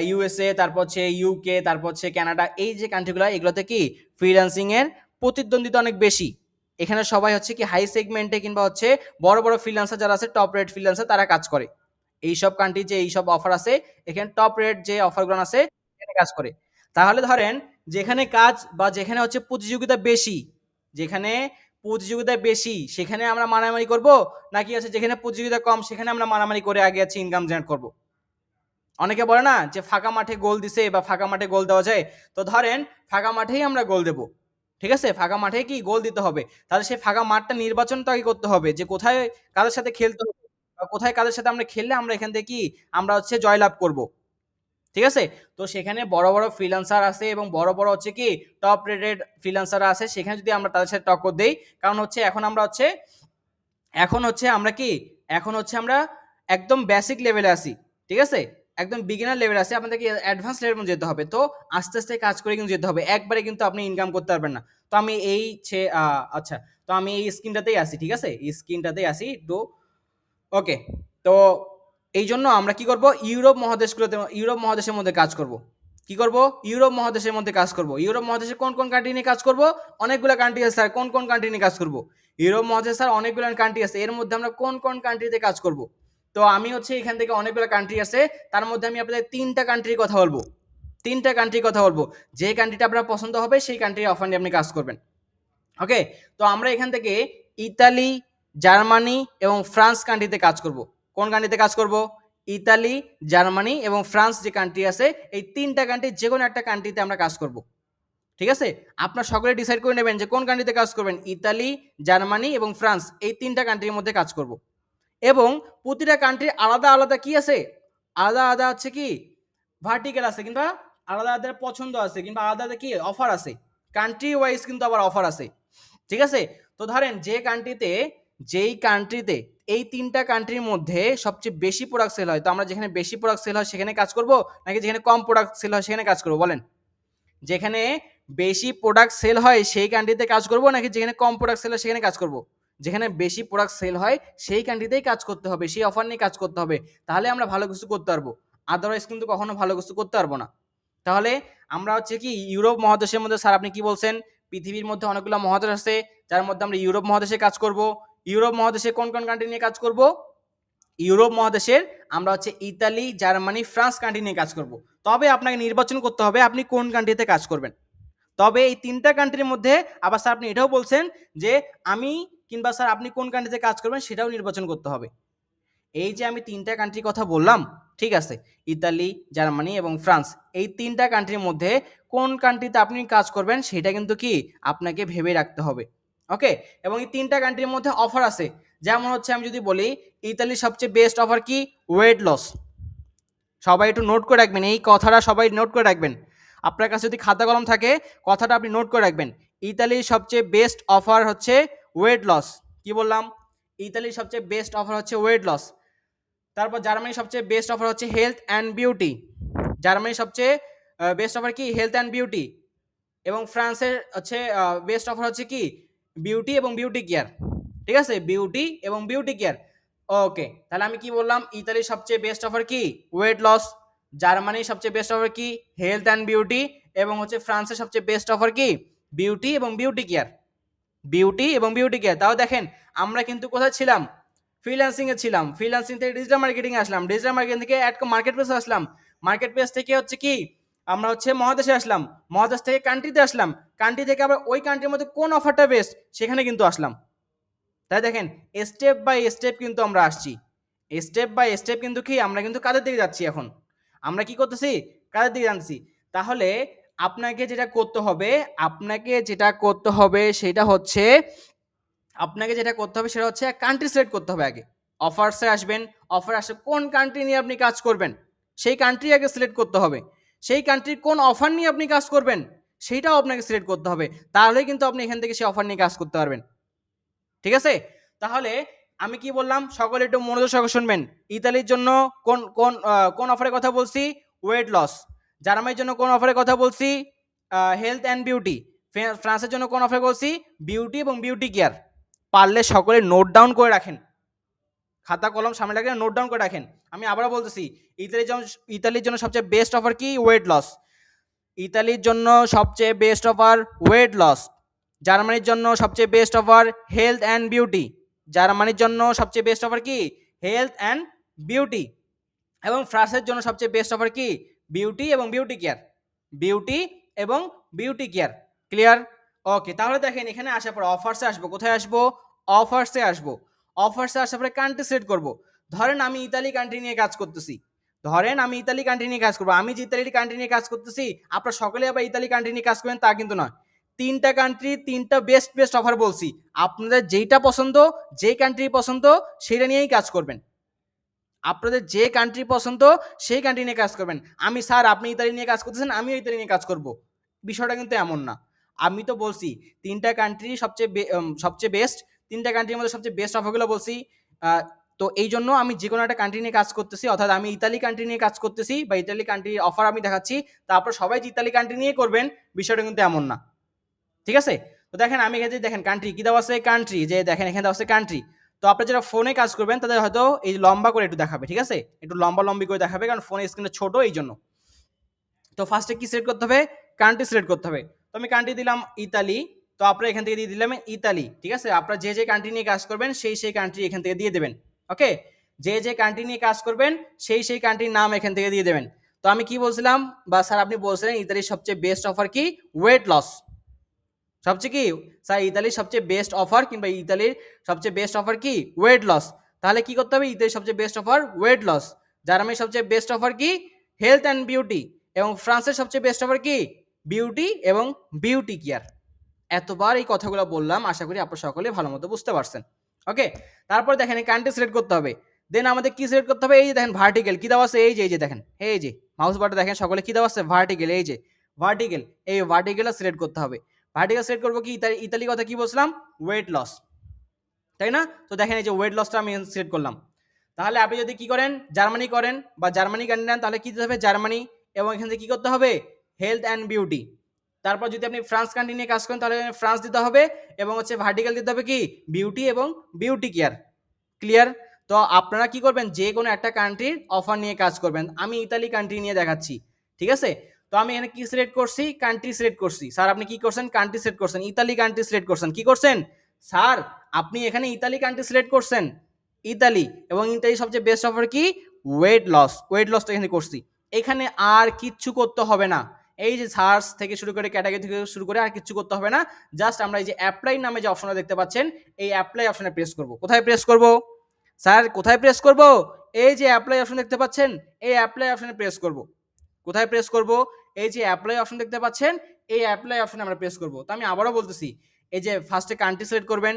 ইউএসএ, তারপর হচ্ছে ইউকে, তারপর হচ্ছে কানাডা, এই যে কান্ট্রিগুলা, এগুলোতে কি ফ্রিল্যান্সিং এর প্রতিদ্বন্দ্বিতা অনেক বেশি। এখানে সবাই হচ্ছে কি হাই সেগমেন্টে কিংবা হচ্ছে বড় বড় ফ্রিল্যান্সার যারা আছে, টপ রেট ফ্রিল্যান্সার, তারা কাজ করে। এইসব কান্ট্রি যে এইসব অফার আছে, এখানে টপ রেট যে অফারগুলো আছে এখানে কাজ করে। তাহলে ধরেন যেখানে কাজ বা যেখানে হচ্ছে প্রতিযোগিতা বেশি, যেখানে প্রতিযোগিতা বেশি সেখানে আমরা মারামারি করব, নাকি আছে যেখানে প্রতিযোগিতা কম সেখানে আমরা মারামারি করে আগে আছে ইনকাম জেনারেট করব। অনেকে বলে না যে ফাঁকা মাঠে গোল দিছে বা ফাঁকা মাঠে গোল দেওয়া যায়, তো ধরেন ফাঁকা মাঠেই আমরা গোল দেব, ঠিক আছে। ফাঁকা মাঠে কি গোল দিতে হবে, তাহলে সেই ফাঁকা মাঠটা নির্বাচন তো আগে করতে হবে যে কোথায় কাদের সাথে খেলতে হবে বা কোথায় কাদের সাথে আমরা খেললে আমরা এখান থেকে কি আমরা হচ্ছে জয়লাভ করব, ঠিক আছে। তো সেখানে বড় বড় ফ্রিল্যান্সার আছে এবং বড় বড় হচ্ছে কি টপ রেটেড ফ্রিল্যান্সার আছে, সেখানে যদি আমরা তাদের সাথে টক্কর দেই, কারণ হচ্ছে এখন আমরা হচ্ছে এখন হচ্ছে আমরা কি এখন হচ্ছে আমরা একদম বেসিক লেভেলে আছি, ঠিক আছে। একদম বিগিনার লেভেলে আছে, আপনাদেরকে অ্যাডভান্স লেভেলে যেতে হবে। তো আস্তে আস্তে কাজ করে কিন্তু যেতে হবে, একবারে কিন্তু আপনি ইনকাম করতে পারবেন না। তো আমি এই আচ্ছা, তো আমি এই স্ক্রিনটাতেই আছি, ঠিক আছে, এই স্ক্রিনটাতেই আছি একটু। ওকে, তো এই জন্য আমরা কি করব, ইউরোপ মহাদেশগুলোতে, ইউরোপ মহাদেশের মধ্যে কাজ করব। কি করব, ইউরোপ মহাদেশের মধ্যে কাজ করব। ইউরোপ মহাদেশে কোন কোন কান্ট্রি নিয়ে কাজ করব, অনেকগুলো কান্ট্রি আছে স্যার, কোন কোন কান্ট্রি নিয়ে কাজ করব। ইউরোপ মহাদেশে স্যার অনেকগুলো কান্ট্রি আছে, এর মধ্যে আমরা কোন কোন কান্ট্রিতে কাজ করব। তো আমি হচ্ছে এখান থেকে অনেকগুলো কান্ট্রি আছে, তার মধ্যে আমি আপনাদের 3টা কান্ট্রির কথা বলবো, 3টা কান্ট্রির কথা বলবো। যে কান্ট্রিটা আপনার পছন্দ হবে সেই কান্ট্রির অফার নিয়ে আপনি কাজ করবেন। ওকে, তো আমরা এখান থেকে ইতালি, জার্মানি এবং ফ্রান্স কান্ট্রিতে কাজ করব। কোন কান্ট্রিতে কাজ করব, ইতালি, জার্মানি এবং ফ্রান্স যে কান্ট্রি আছে, এই 3টা কান্ট্রি যে কোনো একটা কান্ট্রিতে আমরা কাজ করব, ঠিক আছে। আপনার সকলে ডিসাইড করে নেবেন যে কোন কান্ট্রিতে কাজ করবেন, ইতালি, জার্মানি এবং ফ্রান্স, এই 3টা কান্ট্রির মধ্যে কাজ করব। এবং প্রতিটা কান্ট্রির আলাদা আলাদা কি আছে, আলাদা আলাদা হচ্ছে কি ভার্টিক্যাল আছে কিংবা আলাদা আলাদা পছন্দ আছে কিংবা আলাদা আলাদা কি অফার আছে, কান্ট্রি ওয়াইজ কিন্তু আবার অফার আছে, ঠিক আছে। তো ধরেন যেই কান্ট্রিতে এই 3টা কান্ট্রির মধ্যে সবচেয়ে বেশি প্রোডাক্ট সেল হয়, তো আমরা যেখানে বেশি প্রোডাক্ট সেল হয় সেখানে কাজ করব, নাকি যেখানে কম প্রোডাক্ট সেল হয় সেখানে কাজ করব, বলেন। যেখানে বেশি প্রোডাক্ট সেল হয় সেই কান্ট্রিতে কাজ করব, নাকি যেখানে কম প্রোডাক্ট সেল হয় সেখানে কাজ করব। যেখানে বেশি প্রোডাক্ট সেল হয় সেই কান্ট্রিতেই কাজ করতে হবে, সেই অফার নিয়ে কাজ করতে হবে, তাহলে আমরা ভালো কিছু করতে পারবো। আদারওয়াইজ কিন্তু কখনো ভালো কিছু করতে পারবো না। তাহলে আমরা হচ্ছে কি ইউরোপ মহাদেশের মধ্যে, স্যার আপনি কি বলছেন, পৃথিবীর মধ্যে অনেকগুলো মহাদেশ আছে, যার মধ্যে আমরা ইউরোপ মহাদেশে কাজ করব। ইউরোপ মহাদেশে কোন কোন কান্ট্রি নিয়ে কাজ করব, ইউরোপ মহাদেশের আমরা হচ্ছে ইতালি, জার্মানি, ফ্রান্স কান্ট্রি নিয়ে কাজ করব। তবে আপনাকে নির্বাচন করতে হবে আপনি কোন কান্ট্রিতে কাজ করবেন। তবে এই 3টা কান্ট্রির মধ্যে আবার স্যার আপনি এটাও বলছেন যে আমি কিংবা স্যার আপনি কোন কান্ট্রিতে কাজ করবেন সেটাও নির্বাচন করতে হবে। এই যে আমি 3টা কান্ট্রির কথা বললাম, ঠিক আছে, ইতালি, জার্মানি এবং ফ্রান্স, এই 3টা কান্ট্রির মধ্যে কোন কান্ট্রিতে আপনি কাজ করবেন সেটা কিন্তু কি আপনাকে ভেবে রাখতে হবে। ওকে, এবং এই 3টা কান্ট্রির মধ্যে অফার আছে, যেমন হচ্ছে আমি যদি বলি ইতালির সবচেয়ে বেস্ট অফার কি, ওয়েট লস। সবাই একটু নোট করে রাখবেন, এই কথাটা সবাই নোট করে রাখবেন। আপনার কাছে যদি খাতা কলম থাকে কথাটা আপনি নোট করে রাখবেন। ইতালির সবচেয়ে বেস্ট অফার হচ্ছে ওয়েট লস। কি বললাম, ইতালির সবচেয়ে বেস্ট অফার হচ্ছে ওয়েট লস। তারপর জার্মানির সবচেয়ে বেস্ট অফার হচ্ছে হেলথ অ্যান্ড বিউটি। জার্মানির সবচেয়ে বেস্ট অফার কি, হেলথ অ্যান্ড বিউটি। এবং ফ্রান্সের হচ্ছে বেস্ট অফার হচ্ছে কি, বিউটি এবং বিউটি কেয়ার। ঠিক আছে, বিউটি এবং বিউটি কেয়ার। ওকে, তাহলে আমি কি বললাম, ইতালির সবচেয়ে বেস্ট অফার কি, ওয়েট লস। জার্মানির সবচেয়ে বেস্ট অফার কি, হেলথ অ্যান্ড বিউটি। এবং হচ্ছে ফ্রান্সের সবচেয়ে বেস্ট অফার কি, বিউটি এবং বিউটি কেয়ার। বিউটি এবং বিউটি কেয়ার। তাও দেখেন আমরা কিন্তু কোথায় ছিলাম, ফ্রিল্যান্সিং এ ছিলাম। ফ্রিল্যান্সিং থেকে ডিজিটাল মার্কেটিং এ আসলাম, ডিজিটাল মার্কেটিং থেকে মার্কেট প্লেসে আসলাম, মার্কেট প্লেস থেকে হচ্ছে কি আমরা হচ্ছে মহাদেশে আসলাম, মহাদেশ থেকে কান্ট্রিতে আসলাম, কান্ট্রি থেকে আবার ওই কান্ট্রির মধ্যে কোন অফারটা বেস্ট সেখানে কিন্তু আসলাম। তাই দেখেন স্টেপ বাই স্টেপ কিন্তু আমরা আসছি, স্টেপ বাই স্টেপ কিন্তু কি আমরা কিন্তু কাজের দিকে যাচ্ছি। এখন আমরা কি করতেছি, কাজের দিকে যাচ্ছি। তাহলে আপনাকে যেটা করতে হবে, সেটা হচ্ছে কান্ট্রি সিলেক্ট করতে হবে আগে। অফারসে আসবেন, অফার আসে কোন কান্ট্রি নিয়ে আপনি কাজ করবেন সেই কান্ট্রি আগে সিলেক্ট করতে হবে। সেই কান্ট্রির কোন অফার নিয়ে আপনি কাজ করবেন সেইটাও আপনাকে সিলেক্ট করতে হবে, তাহলেই কিন্তু আপনি এখান থেকে সেই অফার নিয়ে কাজ করতে পারবেন। ঠিক আছে, তাহলে আমি কি বললাম সকলে একটু মনোযোগ সহকারে শুনবেন। ইতালির জন্য কোন কোন কোন অফারের কথা বলছি, ওয়েট লস। জার্মানির জন্য কোন অফারের কথা বলছি, হেলথ অ্যান্ড বিউটি। ফ্রান্সের জন্য কোন অফার বলছি, বিউটি এবং বিউটি কেয়ার। পারলে সকলে নোট ডাউন করে রাখেন, খাতা কলম সামনে রাখেন, নোট ডাউন করে রাখেন। আমি আবারও বলতেছি, ইতালির জন্য সবচেয়ে বেস্ট অফার কি, ওয়েট লস। ইতালির জন্য সবচেয়ে বেস্ট অফার ওয়েট লস। জার্মানির জন্য সবচেয়ে best offer health and beauty. জার্মানির জন্য সবচেয়ে বেস্ট অফার কি, হেলথ অ্যান্ড বিউটি। এবং ফ্রান্সের জন্য সবচেয়ে বেস্ট অফার কি, বিউটি এবং বিউটি কেয়ার। বিউটি এবং বিউটি কেয়ার। ক্লিয়ার? ওকে, তাহলে দেখেন এখানে আসার পর অফারসে আসবো, কোথায় আসবো, অফারসে আসবো। অফারসে আসার পরে কান্ট্রি সিলেক্ট করবো। ধরেন আমি ইতালি কান্ট্রি নিয়ে কাজ করতেছি, আমি যে ইতালি কান্ট্রি নিয়ে কাজ করতেছি, আপনারা সকলে আবার ইতালি কান্ট্রি নিয়ে কাজ করেন তা কিন্তু নয়। 3টা কান্ট্রি 3টা বেস্ট বেস্ট অফার বলছি, আপনাদের যেইটা পছন্দ, যে কান্ট্রি পছন্দ সেটা নিয়েই কাজ করবেন। আপনাদের যে কান্ট্রি পছন্দ সেই কান্ট্রি নিয়ে কাজ করবেন। আমি স্যার আপনি ইতালি নিয়ে কাজ করতেছেন, আমিও ইতালি নিয়ে কাজ করব, বিষয়টা কিন্তু এমন না। আমি তো বলছি 3টা কান্ট্রি সবচেয়ে বেস্ট, 3টা কান্ট্রির মধ্যে সবচেয়ে বেস্ট অফারগুলো বলছি। তো এই জন্য আমি যে কোনো একটা কান্ট্রি নিয়ে কাজ করতেছি, অর্থাৎ আমি ইতালি কান্ট্রি নিয়ে কাজ করতেছি বা ইতালি কান্ট্রির অফার আমি দেখাচ্ছি, তারপর সবাই যে ইতালি কান্ট্রি নিয়ে করবেন বিষয়টা কিন্তু এমন না। ঠিক আছে, তো দেখেন আমি এখানে দেখেন কান্ট্রি কি দেওয়া আছে, কান্ট্রি যে দেখেন এখানে দেওয়া আছে কান্ট্রি। তো আপনারা যারা ফোনে কাজ করবেন তাদের হয়তো এই লম্বা করে একটু দেখাবে, ঠিক আছে, একটু লম্বি করে দেখাবে, কারণ ফোনের স্ক্রিনটা ছোট এই জন্য। তো ফার্স্টে কি সিলেক্ট করতে হবে, কান্ট্রি সিলেক্ট করতে হবে। তো আমি কান্ট্রি দিলাম ইতালি, তো আপনারা এখান থেকে দিয়ে দিলাম ইতালি। ঠিক আছে, আপনারা যে যে কান্ট্রি নিয়ে কাজ করবেন সেই কান্ট্রি এখান থেকে দিয়ে দেবেন। ওকে, যে যে কান্ট্রি নিয়ে কাজ করবেন সেই কান্ট্রির নাম এখান থেকে দিয়ে দেবেন। তো আমি কি বলছিলাম, বা স্যার আপনি বলছিলেন ইতালির সবচেয়ে বেস্ট অফার কি, ওয়েট লস। সবচেয়ে কি স্যার ইতালির সবচেয়ে বেস্ট অফার কিংবা ইতালির সবচেয়ে বেস্ট অফার কি, ওয়েট লস। তাহলে কি করতে হবে, ইতালির সবচেয়ে বেস্ট অফার ওয়েট লস। জার্মানির সবচেয়ে বেস্ট অফার কি, হেলথ অ্যান্ড বিউটি। এবং ফ্রান্সের সবচেয়ে বেস্ট অফার কি, বিউটি এবং বিউটি কেয়ার। এতবার এই কথাগুলো বললাম, আশা করি আপনারা সকলে ভালো মতো বুঝতে পারছেন। ওকে, তারপর দেখেন কান্ট্রি সিলেক্ট করতে হবে। দেন আমাদের কি সিলেক্ট করতে হবে, এই যে দেখেন ভার্টিক্যাল কি দেওয়া আছে, এই যে দেখেন, এই যে মাউস বাটন দেখেন সকলে কি দেওয়া আছে, ভার্টিক্যাল। এই যে ভার্টিক্যাল, এই ভার্টিক্যালটা সিলেক্ট করতে হবে। ভার্টিক্যাল সিলেক্ট করবো কি, ইতালি কথা কি বলছিলাম, ওয়েট লস, তাই না? তো দেখেন এই যে ওয়েট লসটা আমি সিলেক্ট করলাম। তাহলে আপনি যদি কি করেন, জার্মানি করেন বা জার্মানি কান্ট্রি নেন, তাহলে কি দিতে হবে, জার্মানি। এবং এখান থেকে কি করতে হবে, হেলথ অ্যান্ড বিউটি। তারপর যদি আপনি ফ্রান্স কান্ট্রি নিয়ে কাজ করেন তাহলে ফ্রান্স দিতে হবে, এবং হচ্ছে ভার্টিক্যাল দিতে হবে কি, বিউটি এবং বিউটি কেয়ার। ক্লিয়ার? তো আপনারা কি করবেন, যে কোনো একটা কান্ট্রির অফার নিয়ে কাজ করবেন। আমি ইতালি কান্ট্রি নিয়ে দেখাচ্ছি, ঠিক আছে। তো আমি এখানে কি সিলেক্ট করছি, কান্ট্রি সিলেক্ট করছি। স্যার আপনি কি করছেন, কান্ট্রি সিলেক্ট করছেন, ইতালি কান্ট্রি সিলেক্ট করছেন। কি করছেন স্যার, আপনি এখানে ইতালি কান্ট্রি সিলেক্ট করছেন। ইতালি, এবং ইতালি সবচেয়ে বেস্ট অফার কি ওয়েট লস, ওয়েট লসটা এখানে করছি। এখানে আর কিচ্ছু করতে হবে না, এই যে সার্চ থেকে শুরু করে ক্যাটাগরি থেকে শুরু করে আর কিচ্ছু করতে হবে না, জাস্ট আমরা এই যে অ্যাপ্লাই নামে যে অপশনটা দেখতে পাচ্ছেন এই অ্যাপ্লাই অপশনে প্রেস করব। কোথায় প্রেস করব স্যার, কোথায় প্রেস করব? এই যে অ্যাপ্লাই অপশন দেখতে পাচ্ছেন এই অ্যাপ্লাই অপশনে প্রেস করব। কোথায় প্রেস করব? এই যে অ্যাপ্লাই অপশন দেখতে পাচ্ছেন এই অ্যাপ্লাই অপশনে আমরা প্রেস করব। তো আমি আবারও বলতেছি, এই যে ফার্স্টে কান্ট্রি সিলেক্ট করবেন,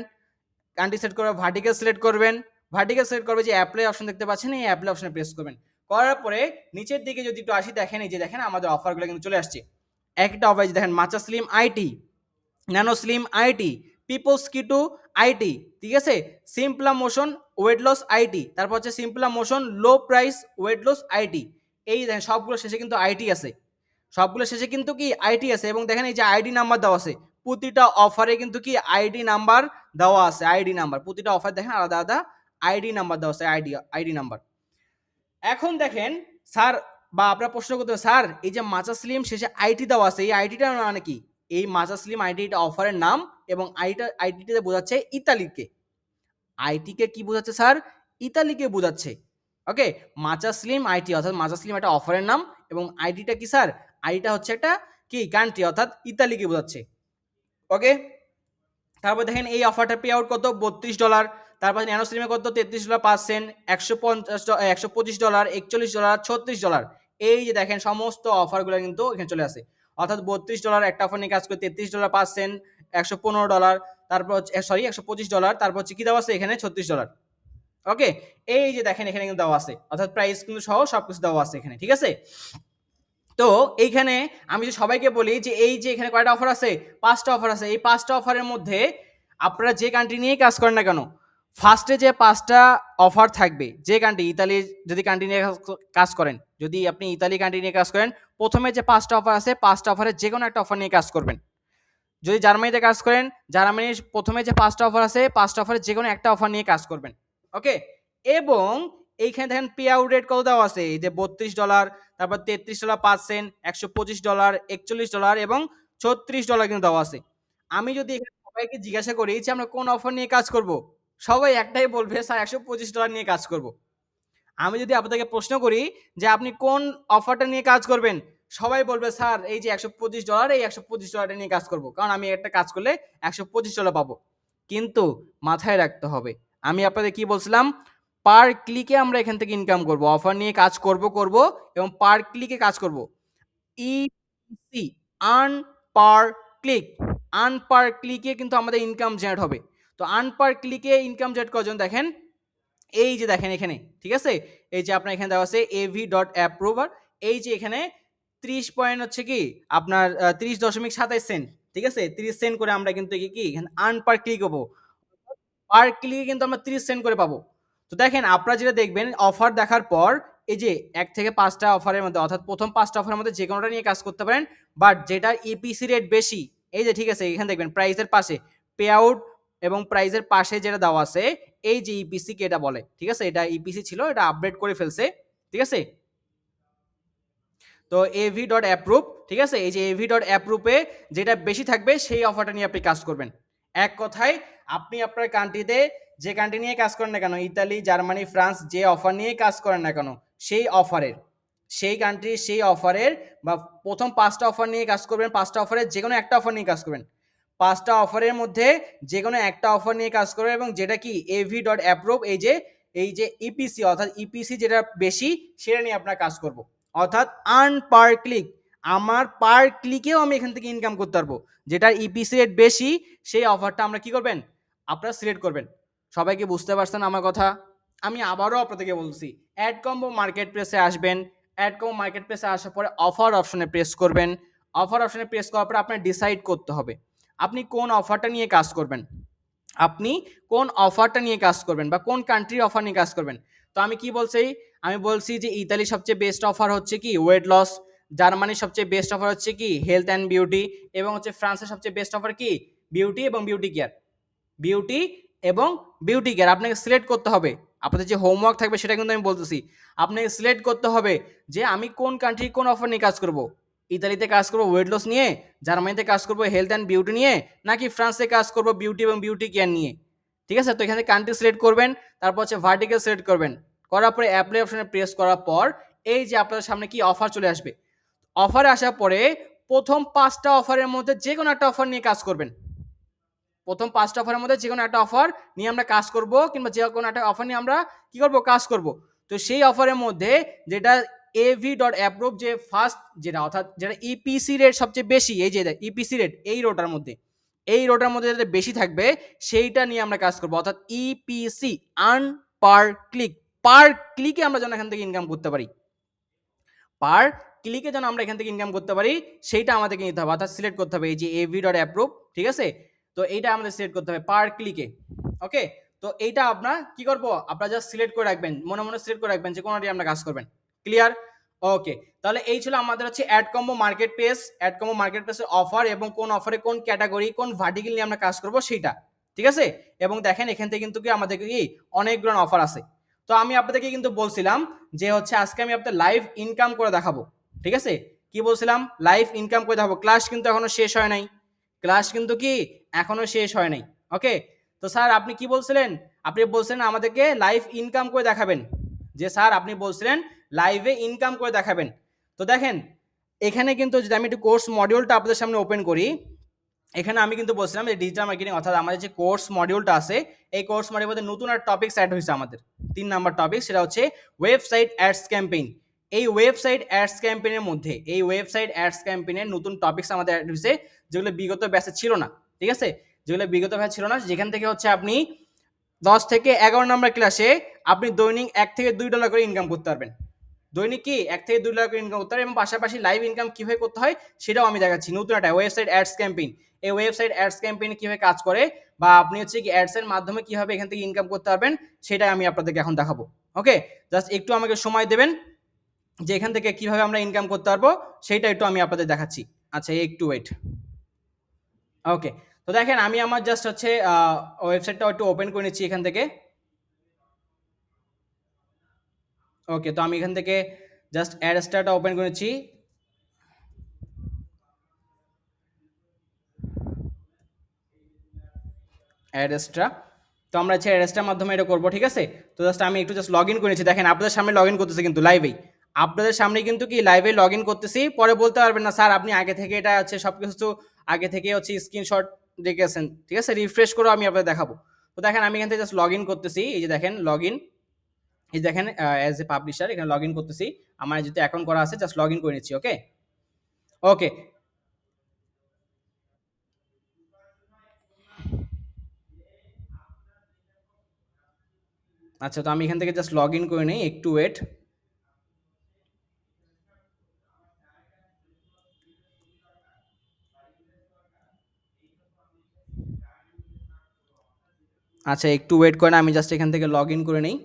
কান্ট্রি সিলেক্ট করে ভার্টিক্যাল সিলেক্ট করবেন, ভার্টিক্যাল সিলেক্ট করবে যে অ্যাপ্লাই অপশন দেখতে পাচ্ছেন এই অ্যাপ্লাই অপশনে প্রেস করবেন। করার পরে নিচের দিকে যদি একটু আসি দেখেন, এই যে দেখেন আমাদের অফারগুলো কিন্তু চলে আসছে। একটা অফার দেখেন, মাচা slim it, nano slim it, people's কিটু আইটি, ঠিক আছে, সিম্পলা মোশন ওয়েট লস আইটি, তারপর হচ্ছে সিম্পলা motion low price weight loss it. এই দেখেন সবগুলো শেষে কিন্তু আইটি আছে, সবগুলো শেষে কিন্তু কি আইটি আছে, এবং দেখেন এই যে আইডি নাম্বার দেওয়া আছে, প্রতিটা অফারে কিন্তু কি আইডি নাম্বার দেওয়া আছে, আইডি নাম্বার প্রতিটা অফার দেখেন আলাদা আলাদা আইডি নাম্বার দেওয়া আছে, আইডি নাম্বার। এখন দেখেন স্যার, বা আপনারা প্রশ্ন করতে স্যার এই যে মাচা স্লিম শেষে আইটি দেওয়া আছে এই আইটিটা মানে কি? এই মাচা স্লিম আইটিটা অফারের নাম, এবং আইটিতে বোঝাচ্ছে ইতালিকে। আইটিকে কি বোঝাচ্ছে স্যার? ইতালিকে বোঝাচ্ছে। ওকে, মাচা স্লিম আইটি অর্থাৎ মাচা স্লিম একটা অফারের নাম, এবং আইটিটা কি স্যার? আইটিটা হচ্ছে একটা কি কান্ট্রি অর্থাৎ ইতালিকে বোঝাচ্ছে। ওকে, তারপর দেখেন এই অফারটা পে আউট কত $32, তারপর ন্যানো স্লিমে কত $33.5, $125, $41, $36, এই যে দেখেন সমস্ত অফারগুলো কিন্তু এখানে চলে আসে। অর্থাৎ $32 একটা অফার নিয়ে কাজ করে, $33.5, $115, তারপর সরি $125, তারপর হচ্ছে কি দেওয়া আছে এখানে $36। ওকে, এই যে দেখেন এখানে কিন্তু দেওয়া আছে, অর্থাৎ প্রাইস কিন্তু সহ সবকিছু দেওয়া আছে এখানে, ঠিক আছে। তো এইখানে আমি যে সবাইকে বলি যে এই যে এখানে কয়টা অফার আছে, 5টা অফার আছে। এই 5টা অফারের মধ্যে আপনারা যে কান্ট্রি নিয়ে কাজ করেন না কেন, ফার্স্টে যে 5টা অফার থাকবে, যে কান্ট্রি ইতালি যদি কান্ট্রি নিয়ে কাজ করেন, যদি আপনি ইতালি কান্ট্রি নিয়ে কাজ করেন, প্রথমে যে 5টা অফার আছে 5টা অফারের যে কোনো একটা অফার নিয়ে কাজ করবেন। যদি জার্মানিতে কাজ করেন, জার্মানির প্রথমে যে 5টা অফার আছে 5টা অফারের যে কোনো একটা অফার নিয়ে কাজ করবেন। ওকে, এবং এইখানে দেখেন পে আউট রেট কত দেওয়া আছে, এই যে $32, তারপর $33.5, $125, $41 এবং $36 কিন্তু দেওয়া আছে। আমি যদি এখানে সবাইকে জিজ্ঞাসা করি যে আমরা কোন অফার নিয়ে কাজ করব, সবাই একটাই বলবে স্যার $125 নিয়ে কাজ করব। আমি যদি আপনাদেরকে প্রশ্ন করি যে আপনি কোন অফারটা নিয়ে কাজ করবেন, সবাই বলবে স্যার এই যে $125, এই $125 নিয়ে কাজ করব, কারণ আমি একটা কাজ করলে $125 পাবো। কিন্তু মাথায় রাখতে হবে, আমি আপনাদের কি বলছিলাম, পার ক্লিকে আমরা এখান থেকে ইনকাম করব, অফার নিয়ে কাজ করব এবং পার ক্লিকে কাজ করব। Easy, earn per click, earn per ক্লিকে কিন্তু আমাদের ইনকাম জেনারেট হবে। তো আর্ন পার ক্লিকে ইনকাম জেনারেট করার জন্য দেখেন এই যে দেখেন এখানে, ঠিক আছে, এই যে আপনার এখানে দেওয়া আছে av.approver, এই যে এখানে 30 পয়েন্ট হচ্ছে কি আপনার 30.27 সেন্ট, ঠিক আছে, 30 সেন্ট করে আমরা কিন্তু কি এখানে আর্ন পার ক্লিক হবো, পার ক্লিকে কিন্তু আমরা 30 সেন্ট করে পাবো। তো দেখেন আপনারা যেটা দেখবেন অফার দেখার পর, এই যে 1 থেকে 5টা অফারের মধ্যে অর্থাৎ প্রথম 5টা অফারের মধ্যে যে কোনোটা নিয়ে কাজ করতে পারেন, বাট যেটার ইপিসি রেট বেশি, এই যে ঠিক আছে এখানে দেখবেন প্রাইসের পাশে পে আউট এবং প্রাইসের পাশে যেটা দেওয়া আছে এই যে ইপিসি কে এটা বলে, ঠিক আছে, এটা ইপিসি ছিল, এটা আপডেট করে ফেলছে, ঠিক আছে। তো av.approve, ঠিক আছে, এই যে av.approve-এ যেটা বেশি থাকবে সেই অফারটা নিয়ে আপনি কাজ করবেন। এক কথায় আপনি আপনার কান্ট্রিতে যে কান্ট্রি নিয়ে কাজ করেন না কেন, ইতালি, জার্মানি, ফ্রান্স, যে অফার নিয়ে কাজ করেন না কেন, সেই অফারের, সেই কান্ট্রির সেই অফারের বা প্রথম 5টা অফার নিয়ে কাজ করবেন, 5টা অফারের যে কোনো একটা অফার নিয়ে কাজ করবেন, 5টা অফারের মধ্যে যে কোনো একটা অফার নিয়ে কাজ করবেন, এবং যেটা কি av.approve, এই যে ইপিসি অর্থাৎ ইপিসি যেটা বেশি সেটা নিয়ে আপনার কাজ করব, অর্থাৎ আর্ন পার ক্লিক, আমার পার ক্লিকেও আমি এখান থেকে ইনকাম করতে পারবো, যেটার ইপিসি রেট বেশি সেই অফারটা আমরা কি করবেন, আপনারা সিলেক্ট করবেন। সবাইকে বুঝতে পারছেন আমার কথা? আমি আবারও আপনাদেরকে বলছি, অ্যাড কম্বো মার্কেট প্লেসে আসবেন, অ্যাড কম্বো মার্কেট প্লেসে আসার পরে অফার অপশনে প্রেস করবেন, অফার অপশনে প্রেস করার পরে আপনার ডিসাইড করতে হবে আপনি কোন অফারটা নিয়ে কাজ করবেন, আপনি কোন অফারটা নিয়ে কাজ করবেন বা কোন কান্ট্রির অফার নিয়ে কাজ করবেন। তো আমি কি বলছি, আমি বলছি যে ইতালির সবচেয়ে বেস্ট অফার হচ্ছে কি ওয়েট লস, জার্মানির সবচেয়ে বেস্ট অফার হচ্ছে কি হেলথ অ্যান্ড বিউটি, এবং হচ্ছে ফ্রান্সের সবচেয়ে বেস্ট অফার কি বিউটি এবং বিউটি কেয়ার, বিউটি এবং বিউটি কেয়ার। আপনাকে সিলেক্ট করতে হবে, আপনাদের যে হোমওয়ার্ক থাকবে সেটা কিন্তু আমি বলতেছি, আপনাকে সিলেক্ট করতে হবে যে আমি কোন কান্ট্রি কোন অফার নিয়ে কাজ করব। ইতালিতে কাজ করবো ওয়েট লস নিয়ে, জার্মানিতে কাজ করবো হেলথ অ্যান্ড বিউটি নিয়ে, নাকি ফ্রান্সে কাজ করবো বিউটি এবং বিউটি কেয়ার নিয়ে। ঠিক আছে, তো এখানে কান্ট্রি সিলেক্ট করবেন, তারপর হচ্ছে ভার্টিক্যাল সিলেক্ট করবেন, করার পরে অ্যাপ্লাই অপশনে প্রেস করার পর এই যে আপনাদের সামনে কি অফার চলে আসবে। অফারে আসার পরে প্রথম 5টা অফারের মধ্যে যে কোনো একটা অফার নিয়ে কাজ করবেন। প্রথম 5টা অফারের মধ্যে যে কোনো একটা অফার নিয়ে আমরা কাজ করব, কিংবা যে কোনো একটা অফার নিয়ে আমরা কি করব, কাজ করব। তো সেই অফারের মধ্যে যেটা এভি ডট অ্যাপ্রুভ, যে ফার্স্ট যেটা অর্থাৎ যেটা ইপিসি রেট সবচেয়ে বেশি, এই যে ইপিসি রেট এই রোটার মধ্যে, এই রোটার মধ্যে যেটা বেশি থাকবে সেইটা নিয়ে আমরা কাজ করব, অর্থাৎ ইপিসি, আর্ন পার ক্লিক। পার ক্লিকে আমরা যেন এখান থেকে ইনকাম করতে পারি, পার ক্লিকে যেন আমরা এখান থেকে ইনকাম করতে পারি, সেইটা আমাদেরকে নিতে হবে, অর্থাৎ সিলেক্ট করতে হবে এই যে এভি ডট অ্যাপ্রুভ। ঠিক আছে, তো এইটা আমাদের সিলেক্ট করতে হবে পার ক্লিকে। ওকে, তো এইটা আপনার কি করব, আপনারা জাস্ট সিলেক্ট করে রাখবেন, মনে মনে সিলেক্ট করে রাখবেন যে কোনটি আমরা কাজ করবেন। ক্লিয়ার? ওকে, তাহলে এই ছিল আমাদের হচ্ছে add combo marketplace, add combo মার্কেট প্লেসের অফার এবং কোন অফারে কোন ক্যাটাগরি কোন ভার্টিক্যাল নিয়ে আমরা কাজ করব সেইটা। ঠিক আছে, এবং দেখেন এখান থেকে কিন্তু কি আমাদেরকে কি অনেকগুলো অফার আছে। তো আমি আপনাদেরকে কিন্তু বলছিলাম যে হচ্ছে আজকে আমি আপনাদের লাইভ ইনকাম করে দেখাবো। ঠিক আছে, কি বলছিলাম, লাইভ ইনকাম করে দেখাবো। ক্লাস কিন্তু এখনো শেষ হয় নাই, ক্লাস কিন্তু কি এখনো শেষ হয় নাই। ওকে, তো স্যার আপনি কি বলছিলেন, আপনি বলছিলেন আমাদেরকে লাইভ ইনকাম করে দেখাবেন, যে স্যার আপনি বলছিলেন লাইভে ইনকাম করে দেখাবেন। তো দেখেন এখানে কিন্তু যদি আমি একটু কোর্স মডিউলটা আপনাদের সামনে ওপেন করি, এখানে আমি কিন্তু বলছিলাম যে ডিজিটাল মার্কেটিং অর্থাৎ আমাদের যে কোর্স মডিউলটা আছে, এই কোর্স মডিউলের মধ্যে নতুন একটা টপিক অ্যাড হয়েছে আমাদের, 3 নাম্বার টপিক, সেটা হচ্ছে ওয়েবসাইট অ্যাডস ক্যাম্পেইন। এই ওয়েবসাইট অ্যাডস ক্যাম্পেইনের মধ্যে এই ওয়েবসাইট অ্যাডস ক্যাম্পেইনের নতুন টপিকস আমাদের অ্যাড হয়েছে, যেগুলো বিগত ব্যাচে ছিল না। ঠিক আছে, যেগুলো বিগত ব্যাচে ছিল না, যেখান থেকে হচ্ছে আপনি 10 থেকে 11 নাম্বার ক্লাসে আপনি দৈনিক $1 থেকে $2 করে ইনকাম করতে পারবেন। দৈনিক কি $1 থেকে $2 করে ইনকাম করতে পারবেন, এবং পাশাপাশি লাইভ ইনকাম কিভাবে করতে হয় সেটাও আমি দেখাচ্ছি। নতুন একটা ওয়েবসাইট অ্যাডস ক্যাম্পেইন, এই ওয়েবসাইট অ্যাডস ক্যাম্পেইন কিভাবে কাজ করে, বা আপনি হচ্ছে কি অ্যাডস এর মাধ্যমে কিভাবে এখান থেকে ইনকাম করতে পারবেন, সেটাই আমি আপনাদেরকে এখন দেখাবো। ওকে, জাস্ট একটু আমাকে সময় দেবেন, যে এখান থেকে কিভাবে আমরা ইনকাম করতে পারবো সেইটা একটু আমি আপনাদের দেখাচ্ছি। আচ্ছা একটু ওয়েট। ওকে, তো দেখেন আমি আমার জাস্ট হচ্ছে ওয়েবসাইটটা একটু ওপেন করে নিচ্ছি এখান থেকে। ওকে, তো আমি এখান থেকে জাস্ট অ্যাডস্টারটা ওপেন করেছি। অ্যাড্রেসটা, তো আমরা হচ্ছে অ্যাড্রেসটার মাধ্যমে এটা করবো। ঠিক আছে, তো জাস্ট আমি একটু জাস্ট লগ ইন করেছি, দেখেন আপনাদের সামনে লগ ইন করতেছি কিন্তু লাইভেই, আপনাদের সামনে কিন্তু কি লাইভে লগ ইন করতেছি। পরে বলতে পারবেন না স্যার আপনি আগে থেকে এটা হচ্ছে সব কিছু আগে থেকে হচ্ছে স্ক্রিনশট রেখেছেন। ঠিক আছে, রিফ্রেশ করেও আমি আপনাদের দেখাবো। তো দেখেন আমি এখান থেকে জাস্ট লগ ইন করতেছি, এই যে দেখেন লগ ইন, এই দেখেন অ্যাজ এ পাবলিশার এখানে লগ ইন করতেছি, আমার যেহেতু অ্যাকাউন্ট করা আছে জাস্ট লগ ইন করে নিচ্ছি। ওকে, ওকে, আচ্ছা, তো আমি এখান থেকে জাস্ট লগ ইন করে নিই, একটু ওয়েট। আচ্ছা একটু ওয়েট করেন, আমি জাস্ট এখান থেকে লগ ইন করে নিই।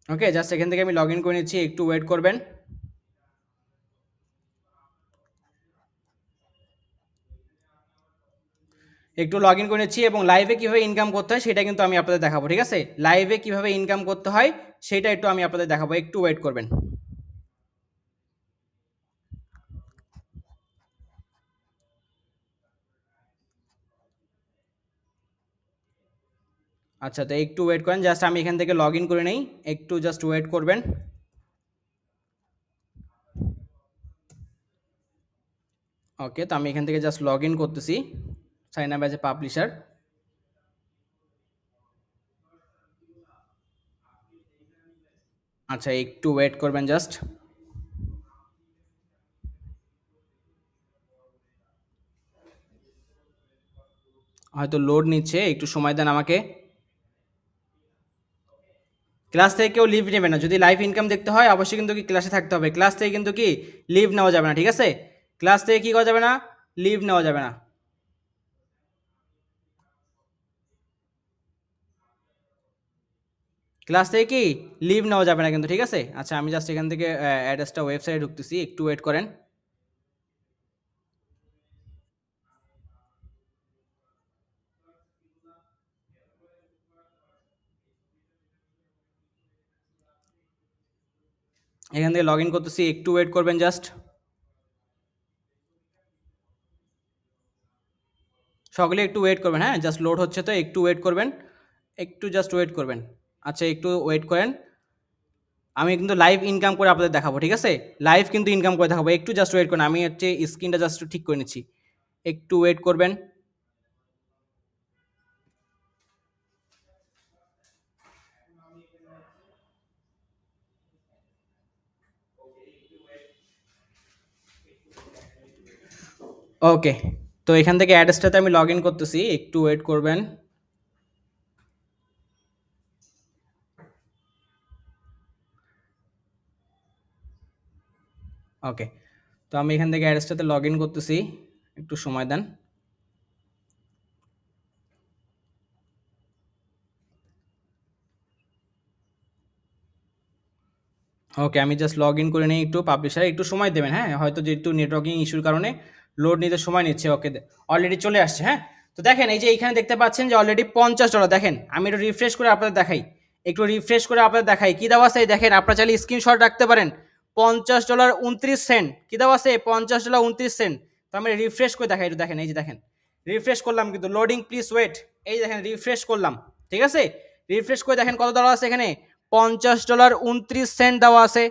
ওকে, জাস্ট এখান থেকে আমি লগ ইন করে নিচ্ছি, একটু ওয়েট করবেন। একটু লগ ইন করে নিচ্ছি, এবং লাইভে কীভাবে ইনকাম করতে হয় সেটা কিন্তু আমি আপনাদের দেখাবো। ঠিক আছে, লাইভে কীভাবে ইনকাম করতে হয় সেটা একটু আমি আপনাদের দেখাবো, একটু ওয়েট করবেন। আচ্ছা, তো একটু ওয়েট করেন, জাস্ট আমি এখান থেকে লগ ইন করে নেই, একটু জাস্ট ওয়েট করবেন। ওকে, তো আমি এখান থেকে জাস্ট লগ ইন করতেছি, sign up as a publisher. আচ্ছা একটু ওয়েট করবেন জাস্ট। হয়তো লোড নিচ্ছে, একটু সময় দেন আমাকে। ক্লাস থেকে কেউ লিভ নেবে না, যদি লাইভ ইনকাম দেখতে হয় অবশ্যই কিন্তু কি ক্লাসে থাকতে হবে। ক্লাস থেকে কিন্তু কি লিভ নেওয়া যাবে না। ঠিক আছে, ক্লাস থেকে কি করা যাবে না, লিভ নেওয়া যাবে না। ক্লাস থেকে কি লিভ নেওয়া যাবে না কিন্তু। ঠিক আছে, আচ্ছা আমি জাস্ট এখান থেকে অ্যাড্রেসটা ওয়েবসাইটে ঢুকতেছি, একটু ওয়েট করেন। এখান থেকে লগ ইন করতেছি, একটু ওয়েট করবেন জাস্ট। সকলে একটু ওয়েট করবেন, হ্যাঁ জাস্ট লোড হচ্ছে তো একটু ওয়েট করবেন, একটু জাস্ট ওয়েট করবেন। আচ্ছা একটু ওয়েট করেন, আমি কিন্তু লাইভ ইনকাম করে আপনাদের দেখাবো, ঠিক আছে? লাইভ কিন্তু ইনকাম করে দেখাবো, একটু জাস্ট ওয়েট করেন, আমি হচ্ছে স্ক্রিনটা জাস্ট ঠিক করে নিচ্ছি, একটু ওয়েট করবেন। ওকে, তো এখান থেকে অ্যাড্রেসটাতে আমি লগ ইন করতেছি, একটু ওয়েট করবেন। ওকে, তো আমি এখান থেকে অ্যাড্রেসটাতে লগ ইন করতেছি, একটু সময় দেন। ওকে, আমি জাস্ট লগ ইন করে নিই একটু, পাবলিশার একটু সময় দেবেন, হ্যাঁ হয়তো যেহেতু নেটওয়ার্কিং ইস্যুর কারণে লোড নিতে সময় নিচ্ছে। ওকে, অলরেডি চলে আসছে, হ্যাঁ। তো দেখেন এই যে এইখানে দেখতে পাচ্ছেন যে অলরেডি $50, দেখেন আমি একটু রিফ্রেশ করে আপনাদের দেখাই, একটু রিফ্রেশ করে আপনাদের দেখাই কী দেওয়া আছে, দেখেন আপনারা চাইলে স্ক্রিনশট রাখতে পারেন। $50.29 কী দেওয়া আছে, $50.29। তো আমি রিফ্রেশ করে দেখাই, একটু দেখেন, এই যে দেখেন রিফ্রেশ করলাম কিন্তু লোডিং, প্লিজ ওয়েট। এই দেখেন রিফ্রেশ করলাম, ঠিক আছে? রিফ্রেশ করে দেখেন কত দেওয়া আছে এখানে, $50.29 দেওয়া আছে।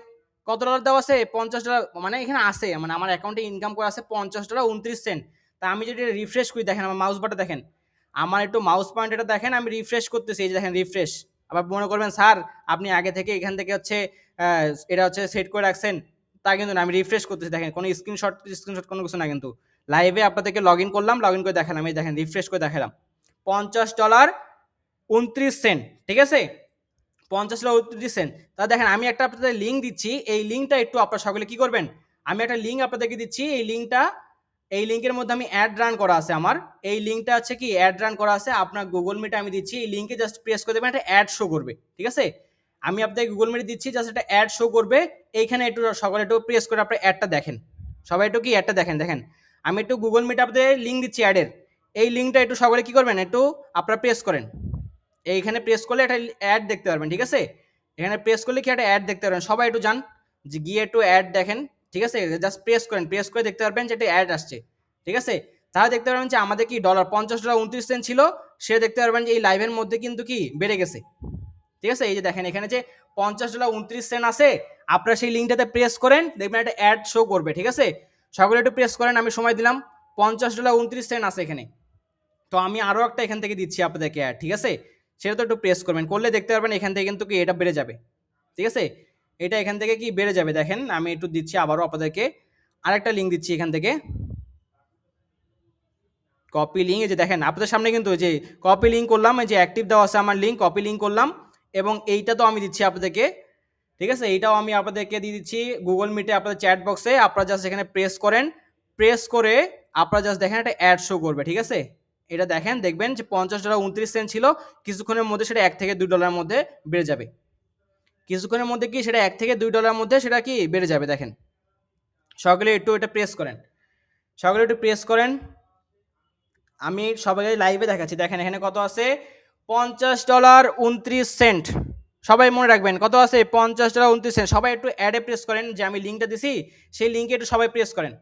কত ডলার দেওয়া আছে, $50, মানে এখানে আছে, মানে আমার অ্যাকাউন্টে ইনকাম করা আছে $50.29। তা আমি যদি রিফ্রেশ করি, দেখেন আমার মাউস বাটন দেখেন, আমার একটু মাউস পয়েন্টারটা দেখেন, আমি রিফ্রেশ করতেছি, এই যে দেখেন রিফ্রেশ। আবার মনে করবেন স্যার আপনি আগে থেকে এখান থেকে হচ্ছে এটা হচ্ছে সেট করে রাখছেন, তা কিন্তু না, আমি রিফ্রেশ করতেছি, দেখেন কোনো স্ক্রিনশট কোনো কিছু না, কিন্তু লাইভে আপনাদেরকে লগ ইন করলাম, লগ ইন করে দেখালাম, এই দেখেন রিফ্রেশ করে দেখালাম $50.29, ঠিক আছে? $50.29। তা দেখেন আমি একটা আপনাদের লিঙ্ক দিচ্ছি, এই লিঙ্কটা একটু আপনারা সকলে কি করবেন, আমি একটা লিঙ্ক আপনাদেরকে দিচ্ছি, এই লিঙ্কটা, এই লিঙ্কের মধ্যে আমি অ্যাড রান করা আছে আমার, এই লিঙ্কটা হচ্ছে কি অ্যাড রান করা আছে আপনার গুগল মিটে আমি দিচ্ছি, এই লিঙ্কে জাস্ট প্রেস করে দেবেন, একটা অ্যাড শো করবে, ঠিক আছে? আমি আপনাদের গুগল মিটে দিচ্ছি, জাস্ট একটা অ্যাড শো করবে, এইখানে একটু সকলে একটু প্রেস করে আপনার অ্যাডটা দেখেন, সবাই একটু কি অ্যাডটা দেখেন, দেখেন আমি একটু গুগল মিটে আপনাদের লিঙ্ক দিচ্ছি অ্যাডের, এই লিঙ্কটা একটু সকলে কি করবেন, একটু আপনারা প্রেস করেন, এইখানে প্রেস করলে একটা অ্যাড দেখতে পারবেন, ঠিক আছে? এখানে প্রেস করলে কি একটা অ্যাড দেখতে পারবেন, সবাই একটু যান, যে গিয়ে একটু অ্যাড দেখেন, ঠিক আছে? জাস্ট প্রেস করেন, প্রেস করে দেখতে পারবেন যে একটা অ্যাড আসছে, ঠিক আছে? তাহলে দেখতে পারবেন যে আমাদের কি $50.29 ছিল, সে দেখতে পারবেন যে এই লাইভের মধ্যে কিন্তু কি বেড়ে গেছে, ঠিক আছে? এই যে দেখেন এখানে যে $50.29 আছে, আপনারা সেই লিঙ্কটাতে প্রেস করেন, দেখবেন একটা অ্যাড শো করবে, ঠিক আছে? সকলে একটু প্রেস করেন, আমি সময় দিলাম, $50.29 আছে এখানে। তো আমি আরও একটা এখান থেকে দিচ্ছি আপনাদেরকে অ্যাড, ঠিক আছে? সেটা তো একটু প্রেস করবেন, করলে দেখতে পারবেন এখান থেকে কিন্তু কি এটা বেড়ে যাবে, ঠিক আছে? এটা এখান থেকে কি বেড়ে যাবে, দেখেন আমি একটু দিচ্ছি আবারও আপনাদেরকে, আরেকটা লিঙ্ক দিচ্ছি এখান থেকে, কপি লিঙ্ক, এই যে দেখেন আপনাদের সামনে কিন্তু যে কপি লিঙ্ক করলাম, এই যে অ্যাক্টিভ দেওয়া আছে আমার লিঙ্ক, কপি লিঙ্ক করলাম, এবং এইটা তো আমি দিচ্ছি আপনাদেরকে, ঠিক আছে? এইটাও আমি আপনাদেরকে দিয়ে দিচ্ছি গুগল মিটে আপনাদের চ্যাট বক্সে, আপনারা জাস্ট এখানে প্রেস করেন, প্রেস করে আপনারা জাস্ট দেখেন একটা অ্যাড শো করবে, ঠিক আছে? এটা দেখেন, দেখবেন যে $50.29 ছিল, কিছুক্ষণের মধ্যে সেটা $1 থেকে $2 মধ্যে বেড়ে যাবে, কিছুক্ষণের মধ্যে কি সেটা $1 থেকে $2 মধ্যে সেটা কি বেড়ে যাবে, দেখেন সকলে একটু এটা প্রেস করেন, সকলে একটু প্রেস করেন, আমি সবাই লাইভে দেখাচ্ছি, দেখেন এখানে কত আছে, $50.29। সবাই মনে রাখবেন কত আছে, $50.29। সবাই একটু অ্যাডে প্রেস করেন, যে আমি লিঙ্কটা দিছি সেই লিঙ্কে একটু সবাই প্রেস করেন,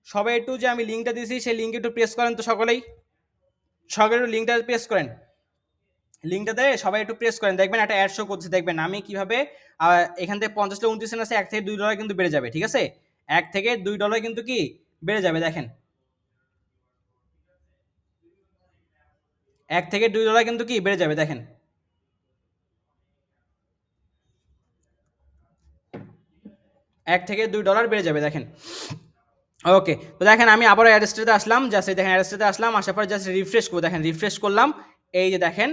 সবাই একটু যে আমি লিঙ্কটা দিছি সেই লিঙ্কে একটু প্রেস করেন, তো সকলেই সকলে একটু লিঙ্কটা প্রেস করেন, লিঙ্কটাতে সবাই একটু প্রেস করেন, দেখবেন একটা অ্যাড শো করছে, দেখবেন আমি কিভাবে এখান থেকে $50.29 আছে, $1 থেকে $2 কিন্তু বেড়ে যাবে, ঠিক আছে? $1 থেকে $2 কিন্তু কি বেড়ে যাবে, দেখেন $1 থেকে $2 কিন্তু কি বেড়ে যাবে, দেখেন $1 থেকে $2 বেড়ে যাবে, দেখেন। ওকে, তো দেখেন আমি আবারও অ্যাড্রেসটাতে আসলাম, জাস্ট দেখেন অ্যাড্রেসটাতে আসলাম, আসার পর জাস্ট রিফ্রেশ করবো, দেখেন রিফ্রেশ করলাম, এই যে দেখেন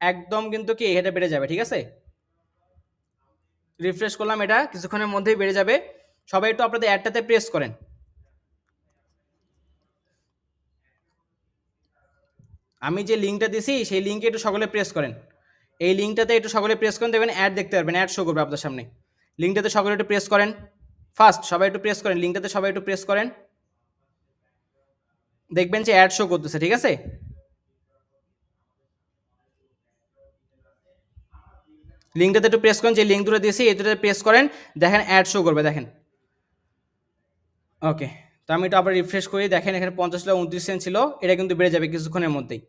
একদম কিন্তু কি এটা বেড়ে যাবে, ঠিক আছে? রিফ্রেশ করলাম, এটা কিছুক্ষণের মধ্যেই বেড়ে যাবে, সবাই একটু আপনাদের অ্যাডটাতে প্রেস করেন, আমি যে লিঙ্কটা দিছি সেই লিঙ্কে একটু সকলে প্রেস করেন, এই লিঙ্কটাতে একটু সকলে প্রেস করেন, দেখবেন অ্যাড দেখতে পারবেন, অ্যাড শো করবে আপনার সামনে, লিঙ্কটাতে সকলে একটু প্রেস করেন, ফার্স্ট সবাই একটু প্রেস করেন, লিঙ্কটাতে সবাই একটু প্রেস করেন, দেখবেন যে অ্যাড শো করতেছে, ঠিক আছে? লিঙ্কটাতে একটু প্রেস করেন, যে লিঙ্ক দুটো দিয়েছি এই দুটোতে প্রেস করেন, দেখেন অ্যাড শো করবে, দেখেন। ওকে, তো আমি এটা আবার রিফ্রেশ করি, দেখেন এখানে $50.29 ছিল, এটা কিন্তু বেড়ে যাবে কিছুক্ষণের মধ্যেই,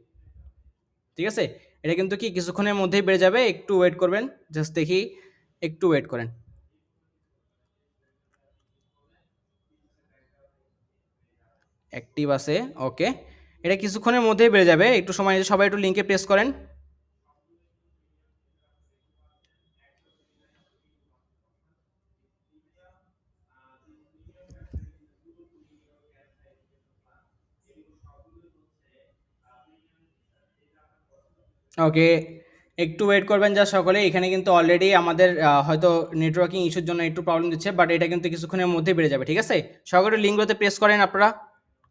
ঠিক আছে। এটা কিন্তু কি কিছুক্ষণের মধ্যেই বেড়ে যাবে, একটু ওয়েট করবেন, জাস্ট দেখি, একটু ওয়েট করেন। অ্যাক্টিভ আছে, ওকে, এটা কিছুক্ষণের মধ্যেই বেড়ে যাবে, একটু সময় নিয়ে সবাই একটু লিঙ্কে প্রেস করেন। ওকে, একটু ওয়েট করবেন যা সকলে, এখানে কিন্তু অলরেডি আমাদের হয়তো নেটওয়ার্কিং ইস্যুর জন্য একটু প্রবলেম দিচ্ছে, বাট এটা কিন্তু কিছুক্ষণের মধ্যে বেড়ে যাবে, ঠিক আছে। সকলে লিঙ্কগুলোতে প্রেস করেন, আপনারা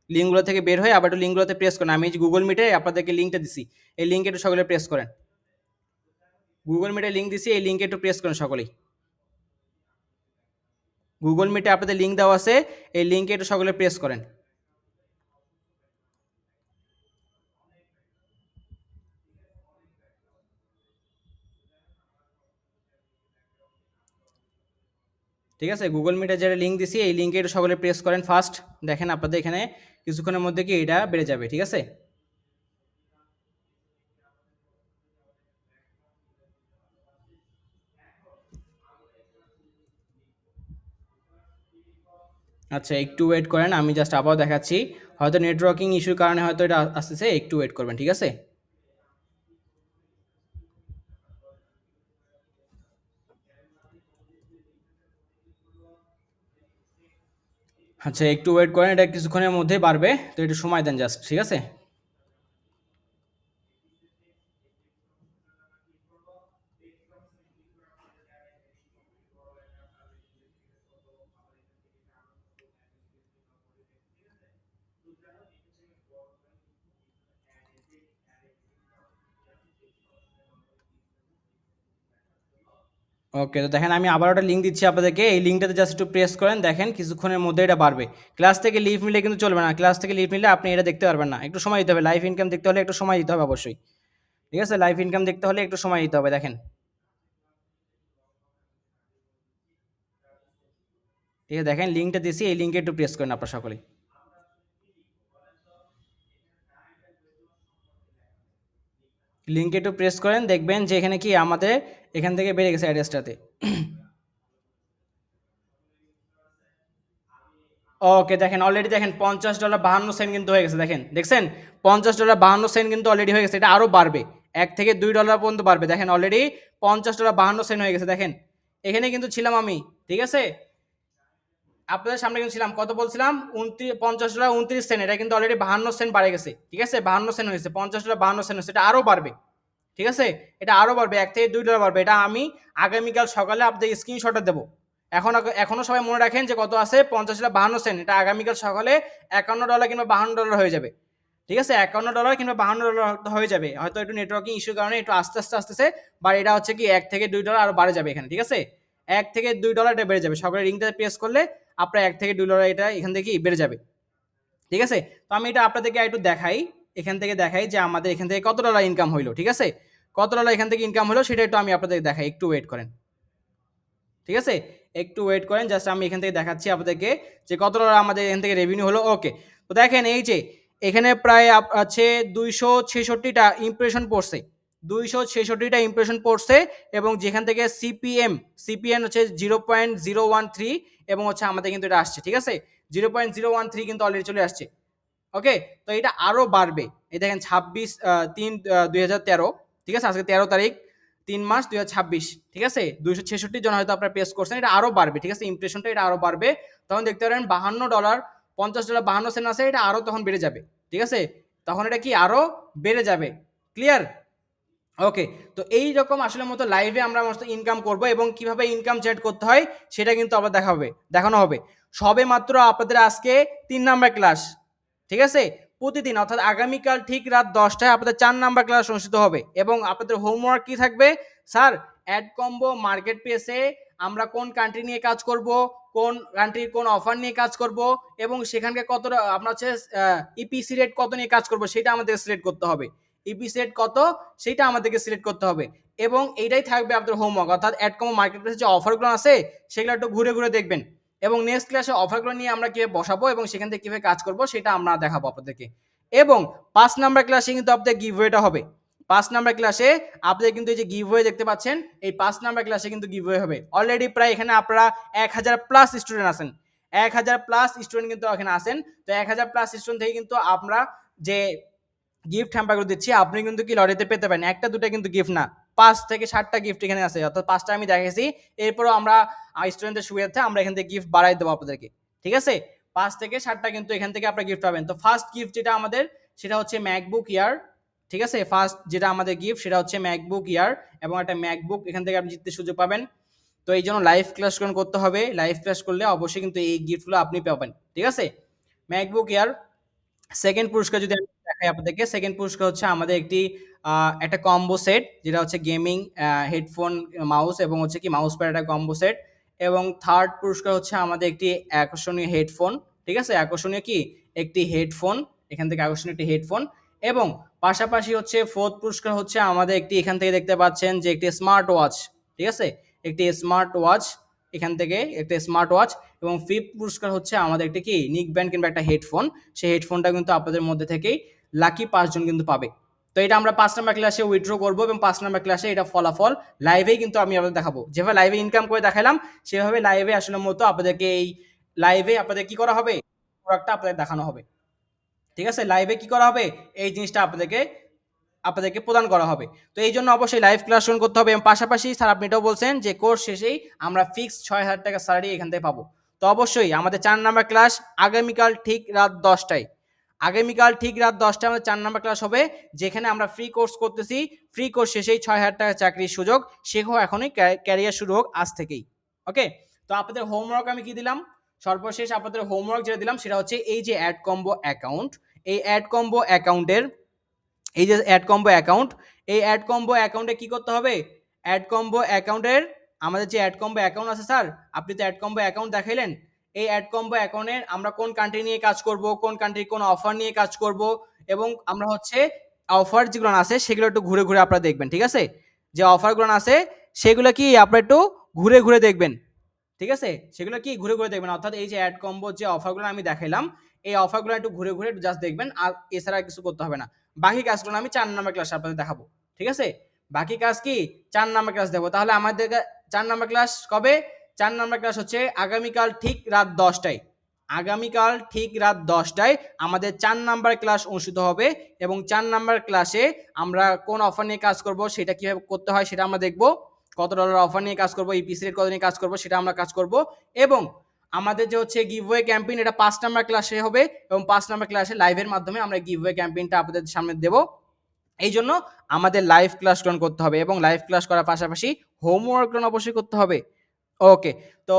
লিঙ্কগুলো থেকে বের হয়ে আবার একটু লিঙ্কগুলোতে প্রেস করেন। আমি গুগল মিটে আপনাদেরকে লিঙ্কটা দিছি, এই লিঙ্কে একটু সকলে প্রেস করেন। গুগল মিটে লিঙ্ক দিছি, এই লিঙ্কে একটু প্রেস করেন সকলেই। গুগল মিটে আপনাদের লিঙ্ক দেওয়া আছে, এই লিঙ্কে একটু সকলে প্রেস করেন। ঠিক আছে, গুগল মিটে যেটা লিঙ্ক দিছি এই লিঙ্কে একটু সকলে প্রেস করেন ফার্স্ট, দেখেন আপনাদের এখানে কিছুক্ষণের মধ্যে কি এটা বেড়ে যাবে, ঠিক আছে। আচ্ছা, একটু ওয়েট করেন, আমি জাস্ট আবার দেখাচ্ছি, হয়তো নেটওয়ার্কিং ইস্যুর কারণে হয়তো এটা আসতেছে, একটু ওয়েট করবেন, ঠিক আছে। আচ্ছা, একটু ওয়েট করেন, এটা কিছুক্ষণের মধ্যেই বাড়বে, তো একটু সময় দেন জাস্ট, ঠিক আছে। ওকে, তো দেখেন আমি আবার একটা লিঙ্ক দিচ্ছি আপনাদেরকে, এই লিঙ্কটাতে জাস্ট একটু প্রেস করেন, দেখেন কিছুক্ষণের মধ্যে এটা বাড়বে। ক্লাস থেকে লিভ নিলে কিন্তু চলবে না, ক্লাস থেকে লিভ নিলে আপনি এটা দেখতে পারবেন না, একটু সময় দিতে হবে, লাইভ ইনকাম দেখতে হলে একটু সময় দিতে হবে অবশ্যই, ঠিক আছে। লাইভ ইনকাম দেখতে হলে একটু সময় দিতে হবে, দেখেন, ঠিক আছে। দেখেন লিঙ্কটা দিছি, এই লিঙ্কে একটু প্রেস করেন আপনারা সকলেই। লিঙ্কে একটু প্রেস করেন, দেখবেন যে এখানে কি আমাদের এখান থেকে বেড়ে গেছে অ্যাড্রেসটাতে। ওকে, দেখেন অলরেডি দেখেন $50.52 কিন্তু হয়ে গেছে, দেখেন, দেখছেন $50.52 কিন্তু অলরেডি হয়ে গেছে, এটা আরও বাড়বে, $1 থেকে $2 পর্যন্ত বাড়বে, দেখেন অলরেডি $50.52 হয়ে গেছে, দেখেন এখানে কিন্তু ছিলাম আমি, ঠিক আছে। আপনাদের সামনে কিন্তু ছিলাম, কত বলছিলাম, $50.29, এটা কিন্তু অলরেডি 52 সেন্ট বাড়ে গেছে, ঠিক আছে, 52 সেন্ট হয়েছে, $50.52 হয়েছে, এটা আরও বাড়বে, ঠিক আছে, এটা আরও বাড়বে, $1 থেকে $2 বাড়বে, এটা আমি আগামীকাল সকালে আপনাদের স্ক্রিনশটটা দেবো। এখনো সবাই মনে রাখেন যে কত আছে, $50.52, এটা আগামীকাল সকালে $51 কিংবা $52 হয়ে যাবে, ঠিক আছে, $51 কিংবা $52 হয়ে যাবে, হয়তো একটু নেটওয়ার্কিং ইস্যুর কারণে একটু আস্তে আস্তে আসতেছে, বা এটা হচ্ছে কি $1 থেকে $2 আরও বাড়ে যাবে এখানে, ঠিক আছে, $1 থেকে $2 এটা বেড়ে যাবে, সকালে লিঙ্কটা প্রেস করলে আপনার $1 থেকে $2 এটা এখান থেকে বেড়ে যাবে, ঠিক আছে। তো আমি এটা আপনাদেরকে একটু দেখাই, এখান থেকে দেখাই যে আমাদের এখান থেকে কত ডলার ইনকাম হইলো, ঠিক আছে, কত ডলার এখান থেকে ইনকাম হলো সেটা একটু আমি আপনাদের দেখাই, একটু ওয়েট করেন, ঠিক আছে, একটু ওয়েট করেন, জাস্ট আমি এখান থেকে দেখাচ্ছি আপনাদেরকে যে কত ডলার আমাদের এখান থেকে রেভিনিউ হলো। ওকে, তো দেখেন এই যে এখানে প্রায় আছে 266টা ইমপ্রেশন পড়ছে, 266টা ইমপ্রেশন পড়ছে, এবং যেখান থেকে সিপিএন হচ্ছে 0.013, এবং হচ্ছে আমাদের কিন্তু এটা আসছে, ঠিক আছে, 0.013 কিন্তু অলরেডি চলে আসছে। ওকে, তো এটা আরও বাড়বে, এই দেখেন 26/3/2013, ঠিক আছে, আজকে 13 তারিখ, 3 মাস 2026, ঠিক আছে, 266 জন হয়তো আপনারা প্রেস করছেন, এটা আরও বাড়বে, ঠিক আছে, ইমপ্রেশনটা এটা আরও বাড়বে, তখন দেখতে পারেন $52, $50.52 আছে, এটা আরও তখন বেড়ে যাবে, ঠিক আছে, তখন এটা কি আরও বেড়ে যাবে, ক্লিয়ার। ওকে, তো এই রকম আসলে মতো লাইভে আমরা ইনকাম করব, এবং কিভাবে ইনকাম জেনারেট করতে হয় সেটা কিন্তু আবার দেখানো হবে, সবে মাত্র আপনাদের আজকে 3 নাম্বার ক্লাস, ঠিক আছে, প্রতিদিন অর্থাৎ আগামীকাল ঠিক রাত 10টায় আপনাদের 4 নাম্বার ক্লাস অনুষ্ঠিত হবে, এবং আপনাদের হোমওয়ার্ক কি থাকবে, স্যার অ্যাড কম্বো মার্কেট প্লেসে আমরা কোন কান্ট্রি নিয়ে কাজ করব, কোন কান্ট্রির কোন অফার নিয়ে কাজ করব, এবং সেখানকে কত আপনার হচ্ছে ইপিসি রেট কত নিয়ে কাজ করব সেটা আমাদের সিলেক্ট করতে হবে, ইপি সেট কত সেটা আমাদেরকে সিলেক্ট করতে হবে এবং এইটাই থাকবে আপনাদের হোমওয়ার্ক, অর্থাৎ অ্যাড কম্বো মার্কেট প্লেসে যে অফারগুলো আছে সেগুলো একটু ঘুরে ঘুরে দেখবেন এবং নেক্সট ক্লাসে অফারগুলো নিয়ে আমরা কিভাবে বসাবো এবং সেখান থেকে কিভাবে কাজ করব সেটা আমরা দেখাবো আপনাদেরকে। এবং 5 নাম্বার ক্লাসে কিন্তু আপনাদের গিভওয়েটা হবে। 5 নাম্বার ক্লাসে আপনাদের কিন্তু এই যে গিভওয়ে দেখতে পাচ্ছেন, এই 5 নাম্বার ক্লাসে কিন্তু গিভওয়ে হবে। অলরেডি প্রায় এখানে আপনারা 1000 প্লাস স্টুডেন্ট আছেন, 1000 প্লাস স্টুডেন্ট কিন্তু এখানে আছেন। তো 1000 প্লাস স্টুডেন্ট থেকে কিন্তু আমরা যে গিফট হ্যাম্পারগুলো দিচ্ছি আপনি কিন্তু কি লটারিতে পেতে পারেন, একটা দুটো কিন্তু গিফট না, 5 থেকে 7টা গিফট এখানে আছে, অর্থাৎ 5টা আমি দেখেছি। এরপরও আমরা স্টুডেন্টদের সুবিধার্থে আমরা এখান থেকে গিফট বাড়াই দেবো আপনাদেরকে, ঠিক আছে? 5 থেকে 7টা কিন্তু এখান থেকে আপনারা গিফট পাবেন। তো ফার্স্ট গিফট যেটা আমাদের সেটা হচ্ছে ম্যাকবুক ইয়ার, ঠিক আছে? ফার্স্ট যেটা আমাদের গিফট সেটা হচ্ছে ম্যাকবুক ইয়ার এবং একটা ম্যাকবুক এখান থেকে আপনি জিততে সুযোগ পাবেন। তো এই জন্য লাইভ ক্লাস করতে হবে, লাইভ ক্লাস করলে অবশ্যই কিন্তু এই গিফটগুলো আপনি পাবেন, ঠিক আছে? ম্যাকবুক ইয়ার। সেকেন্ড পুরস্কার যদি আমি দেখাই আপনাদেরকে, সেকেন্ড পুরস্কার হচ্ছে আমাদের একটা কম্বো সেট, যেটা হচ্ছে গেমিং হেডফোন, মাউস এবং হচ্ছে কি মাউস প্যাড, একটা কম্বো সেট। এবং থার্ড পুরস্কার হচ্ছে আমাদের একটি আকর্ষণীয় হেডফোন, ঠিক আছে? আকর্ষণীয় কি একটি হেডফোন, এখান থেকে আকর্ষণীয় একটি হেডফোন। এবং পাশাপাশি হচ্ছে ফোর্থ পুরস্কার হচ্ছে আমাদের এখান থেকে দেখতে পাচ্ছেন যে একটি স্মার্ট ওয়াচ, ঠিক আছে? একটি স্মার্ট ওয়াচ, এখান থেকে একটা স্মার্ট ওয়াচ। এবং ফিফথ পুরস্কার হচ্ছে আমাদের একটা কি নিক ব্যান্ড কিংবা একটা হেডফোন, সেই হেডফোনটা কিন্তু আপনাদের মধ্যে থেকেই লাকি 5 জন কিন্তু পাবে। তো এটা আমরা 5 নাম্বার ক্লাসে উইথড্র করবো এবং 5 নাম্বার ক্লাসে এটা ফলাফল লাইভেই কিন্তু আমি আপনাদের দেখাবো। যেভাবে লাইভে ইনকাম করে দেখালাম সেভাবে লাইভে আসলে মতো আপনাদেরকে এই লাইভে আপনাদের কি করা হবে, প্রোডাক্টটা আপনাদের দেখানো হবে, ঠিক আছে? লাইভে কি করা হবে, এই জিনিসটা আপনাদেরকে প্রদান করা হবে। তো এই জন্য অবশ্যই লাইভ ক্লাস করতে হবে এবং পাশাপাশি স্যার আপনি এটাও বলছেন যে কোর্স শেষেই আমরা ফিক্সড 6,000 টাকা স্যালারি এখান থেকে পাবো। তো অবশ্যই আমাদের 4 নাম্বার ক্লাস আগামীকাল ঠিক রাত 10টায়, আগামীকাল ঠিক রাত 10টায় আমাদের 4 নাম্বার ক্লাস হবে, যেখানে আমরা ফ্রি কোর্স করতেছি। ফ্রি কোর্স শেষেই 6,000 টাকা চাকরির সুযোগ, শেখো এখনই, ক্যারিয়ার শুরু হোক আজ থেকেই। ওকে, তো আপনাদের হোমওয়ার্ক আমি কি দিলাম, সর্বশেষ আপনাদের হোমওয়ার্ক যেটা দিলাম সেটা হচ্ছে এই যে অ্যাড কম্বো অ্যাকাউন্ট, এই অ্যাড কম্বো অ্যাকাউন্টের এই যে অ্যাড কম্বো অ্যাকাউন্ট, এই অ্যাড কম্বো অ্যাকাউন্টে কি করতে হবে, অ্যাড কম্বো অ্যাকাউন্টের আমাদের যে অ্যাড কম্বো অ্যাকাউন্ট আছে স্যার, আপনি তো অ্যাড কম্বো অ্যাকাউন্ট দেখাইলেন, এই অ্যাড কম্বো অ্যাকাউন্টে আমরা কোন কান্ট্রি নিয়ে কাজ করব, কোন কান্ট্রির কোন অফার নিয়ে কাজ করব এবং আমরা হচ্ছে অফার যেগুলো আছে সেগুলো একটু ঘুরে ঘুরে আপনারা দেখবেন, ঠিক আছে? যে অফারগুলো আছে সেগুলো কি আপনারা একটু ঘুরে ঘুরে দেখবেন, ঠিক আছে? সেগুলো কি ঘুরে ঘুরে দেখবেন, অর্থাৎ এই যে অ্যাড কম্বো যে অফারগুলো আমি দেখাইলাম এই অফারগুলো একটু ঘুরে ঘুরে জাস্ট দেখবেন, আর এছাড়া কিছু করতে হবে না। বাকি কাজগুলো আমি 4 নাম্বার ক্লাসে আপনাদের দেখাবো, ঠিক আছে? বাকি কাজ কি 4 নাম্বার ক্লাস দেবো। তাহলে আমাদের 4 নাম্বার ক্লাস কবে? 4 নাম্বার ক্লাস হচ্ছে আগামীকাল ঠিক রাত 10টায়। আগামীকাল ঠিক রাত 10টায় আমাদের 4 নাম্বার ক্লাস অনুষ্ঠিত হবে এবং 4 নাম্বার ক্লাসে আমরা কোন অফার নিয়ে কাজ করব, সেটা কিভাবে করতে হয় সেটা আমরা দেখব। কত ডলার অফার নিয়ে কাজ করব, ইপিসি রেট কত নিয়ে কাজ করব সেটা আমরা কাজ করব। এবং আমাদের যে হচ্ছে গিভওয়ে ক্যাম্পেইন, এটা 5 নাম্বার ক্লাসে হবে এবং 5 নাম্বার ক্লাসে লাইভের মাধ্যমে আমরা গিভওয়ে ক্যাম্পেইনটা আপনাদের সামনে দেব। এই জন্য আমাদের লাইভ ক্লাস করতে হবে এবং লাইভ ক্লাস করার পাশাপাশি হোমওয়ার্ক অবশ্যই করতে হবে। ওকে, তো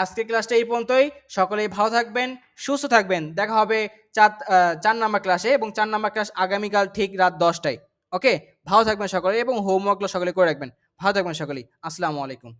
আজকের ক্লাসটা এই পর্যন্তই। সকলেই ভালো থাকবেন, সুস্থ থাকবেন। দেখা হবে 4 নাম্বার ক্লাসে এবং 4 নাম্বার ক্লাস আগামীকাল ঠিক রাত 10টায়। ওকে, ভালো থাকবেন সকলে এবং হোমওয়ার্কগুলো সকলে করে রাখবেন। ভালো থাকবেন সকলেই। আসসালামু আলাইকুম।